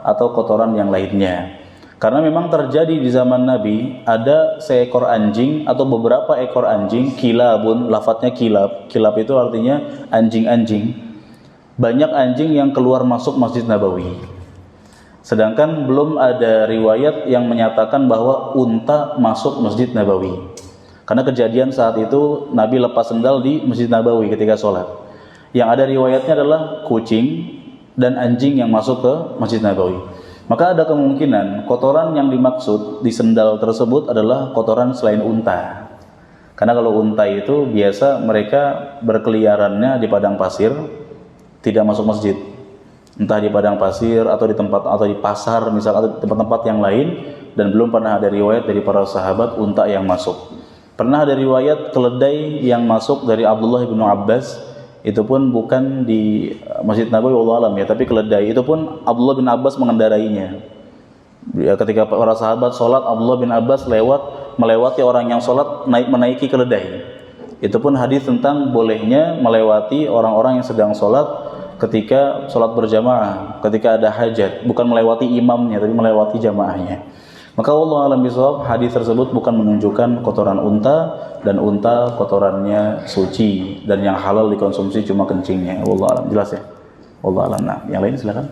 atau kotoran yang lainnya. Karena memang terjadi di zaman Nabi ada seekor anjing atau beberapa ekor anjing, kilabun, lafadznya kilab. Kilab itu artinya anjing-anjing. Banyak anjing yang keluar masuk Masjid Nabawi. Sedangkan belum ada riwayat yang menyatakan bahwa unta masuk Masjid Nabawi. Karena kejadian saat itu Nabi lepas sendal di Masjid Nabawi ketika sholat. Yang ada riwayatnya adalah kucing dan anjing yang masuk ke Masjid Nabawi. Maka ada kemungkinan kotoran yang dimaksud di sendal tersebut adalah kotoran selain unta. Karena kalau unta itu biasa mereka berkeliarannya di padang pasir, tidak masuk masjid. Entah di padang pasir atau di tempat atau di pasar misalnya, atau di tempat-tempat yang lain, dan belum pernah ada riwayat dari para sahabat unta yang masuk. Pernah ada riwayat keledai yang masuk dari Abdullah bin Abbas, itu pun bukan di Masjid Nabawi wallahu alam ya, tapi keledai itu pun Abdullah bin Abbas mengendarainya. Ketika para sahabat sholat, Abdullah bin Abbas melewati orang yang sholat menaiki keledai. Itu pun hadis tentang bolehnya melewati orang-orang yang sedang sholat ketika sholat berjamaah, ketika ada hajat, bukan melewati imamnya tapi melewati jamaahnya. Maka wallahu a'lam bishawab, hadis tersebut bukan menunjukkan kotoran unta, dan unta kotorannya suci dan yang halal dikonsumsi cuma kencingnya. Wallahu a'lam. Jelas ya? Wallahu a'lam. Nah, yang lain silakan.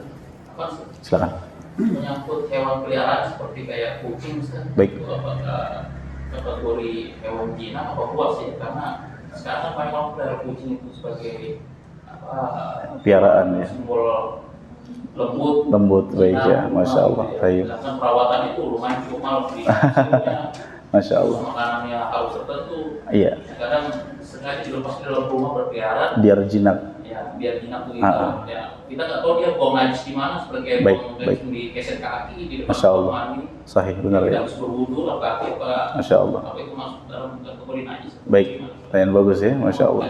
Silakan. Menyangkut hewan peliharaan seperti kayak kucing misalnya. Baik. Itu apakah kategori hewan jinak atau buas ya? Karena sekarang kan banyak orang pelihara kucing itu sebagai piaraan ya. Simbol lembut, baik ya, masya Allah. Baik. Sedangkan perawatan itu lumayan cukup mahal di masya Allah. Makanannya harus tertentu. Iya. Kadang sengaja dilepas di dalam rumah berkeliaran. Biar jinak. Ya, biar jinak begitu. Ya, kita nggak tahu dia buang najis di mana, seperti kayak Baik, buang baik. di keset kaki di depan Masya Allah. kamar mandi. Sahih, benar Kita ya. harus berwudu lah kaki apa Masya Allah. apa itu masuk dalam kategori najis. Baik, pertanyaan bagus ya, Masya Allah.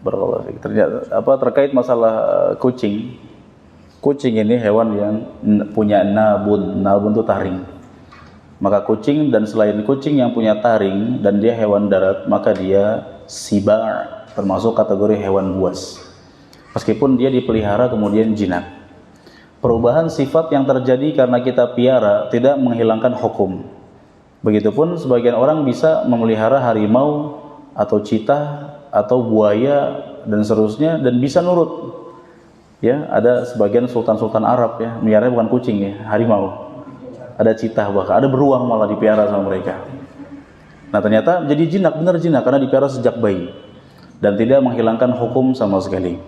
Barakallahu fiik. Ternyata terkait masalah kucing. Kucing ini hewan yang punya nabun. Nabun itu taring. Maka kucing dan selain kucing yang punya taring dan dia hewan darat, maka dia sibar, termasuk kategori hewan buas. Meskipun dia dipelihara kemudian jinak. Perubahan sifat yang terjadi karena kita piara tidak menghilangkan hukum. Begitupun sebagian orang bisa memelihara harimau atau citah atau buaya dan seterusnya dan bisa nurut. Ya, ada sebagian sultan-sultan Arab ya, meliharanya bukan kucing ya, harimau. Ada citah, bahkan ada beruang malah dipiara sama mereka. Nah, ternyata jadi jinak, benar jinak karena dipiara sejak bayi dan tidak menghilangkan hukum sama sekali.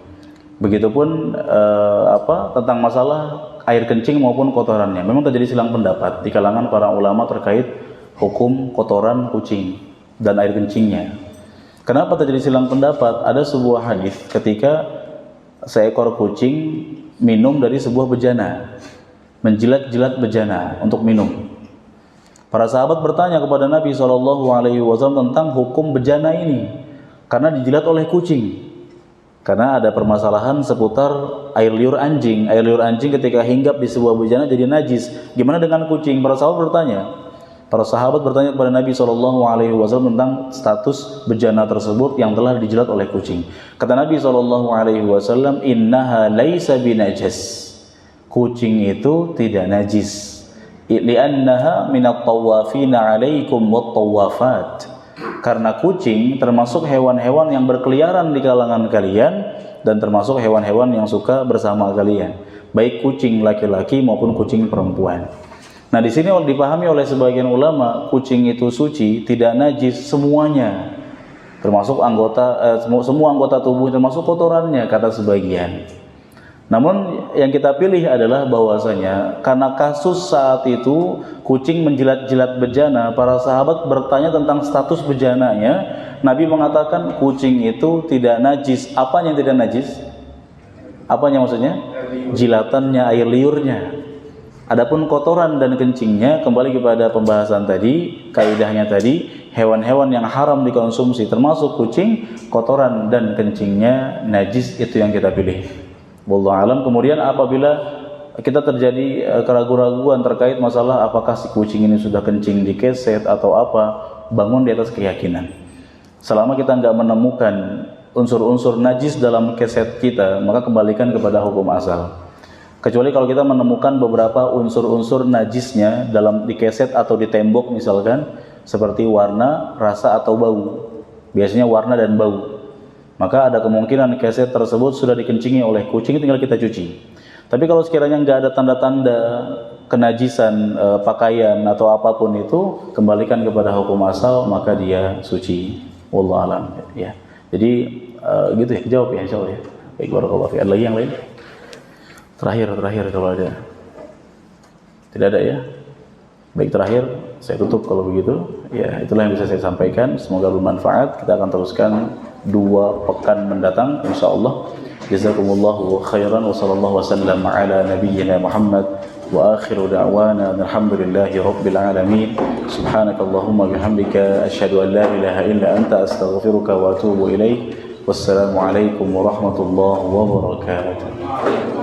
Begitupun tentang masalah air kencing maupun kotorannya. Memang terjadi silang pendapat di kalangan para ulama terkait hukum kotoran kucing dan air kencingnya. Kenapa terjadi silang pendapat? Ada sebuah hadis ketika seekor kucing minum dari sebuah bejana, menjilat-jilat bejana untuk minum. Para sahabat bertanya kepada Nabi SAW tentang hukum bejana ini karena dijilat oleh kucing. Karena ada permasalahan seputar air liur anjing. Air liur anjing ketika hinggap di sebuah bejana jadi najis. Gimana dengan kucing? Para sahabat bertanya kepada Nabi SAW tentang status bejana tersebut yang telah dijilat oleh kucing. Kata Nabi SAW, innaha laisa binajas. Kucing itu tidak najis. Li'annaha minat tawafina alaikum wat tawafat. Karena kucing termasuk hewan-hewan yang berkeliaran di kalangan kalian dan termasuk hewan-hewan yang suka bersama kalian, baik kucing laki-laki maupun kucing perempuan. Nah, di sini dipahami oleh sebagian ulama, kucing itu suci, tidak najis semuanya, termasuk semua anggota tubuh, termasuk kotorannya, kata sebagian. Namun yang kita pilih adalah bahwasanya karena kasus saat itu kucing menjilat-jilat bejana, para sahabat bertanya tentang status bejananya. Nabi mengatakan kucing itu tidak najis. Apanya yang tidak najis? Apanya maksudnya? Jilatannya, air liurnya. Adapun kotoran dan kencingnya, kembali kepada pembahasan tadi, kaidahnya tadi, hewan-hewan yang haram dikonsumsi termasuk kucing, kotoran dan kencingnya najis, itu yang kita pilih. Wallahu alam. Kemudian apabila kita terjadi keraguan-raguan terkait masalah apakah si kucing ini sudah kencing di keset atau apa, bangun di atas keyakinan. Selama kita nggak menemukan unsur-unsur najis dalam keset kita, maka kembalikan kepada hukum asal. Kecuali kalau kita menemukan beberapa unsur-unsur najisnya di keset atau di tembok misalkan, seperti warna, rasa atau bau. Biasanya warna dan bau. Maka ada kemungkinan keset tersebut sudah dikencingi oleh kucing, tinggal kita cuci. Tapi kalau sekiranya nggak ada tanda-tanda kenajisan pakaian atau apapun itu, kembalikan kepada hukum asal, maka dia suci. Wallahu alam. Ya. Jadi gitu ya, jawab ya insyaallah ya. Baik, barakallahu fiik. Ada lagi yang lain? Terakhir kalau ada. Tidak ada ya? Baik, terakhir saya tutup kalau begitu. Ya, itulah yang bisa saya sampaikan. Semoga bermanfaat. Kita akan teruskan 2 pekan mendatang insyaallah. Jazakumullahu khairan wa sallallahu wasallam ala nabiyyina Muhammad wa akhiru da'wana alhamdulillahi rabbil alamin. Subhanakallahumma bihamdika asyhadu an la ilaha illa anta astaghfiruka wa atubu ilaik. Wassalamu alaikum warahmatullahi wabarakatuh.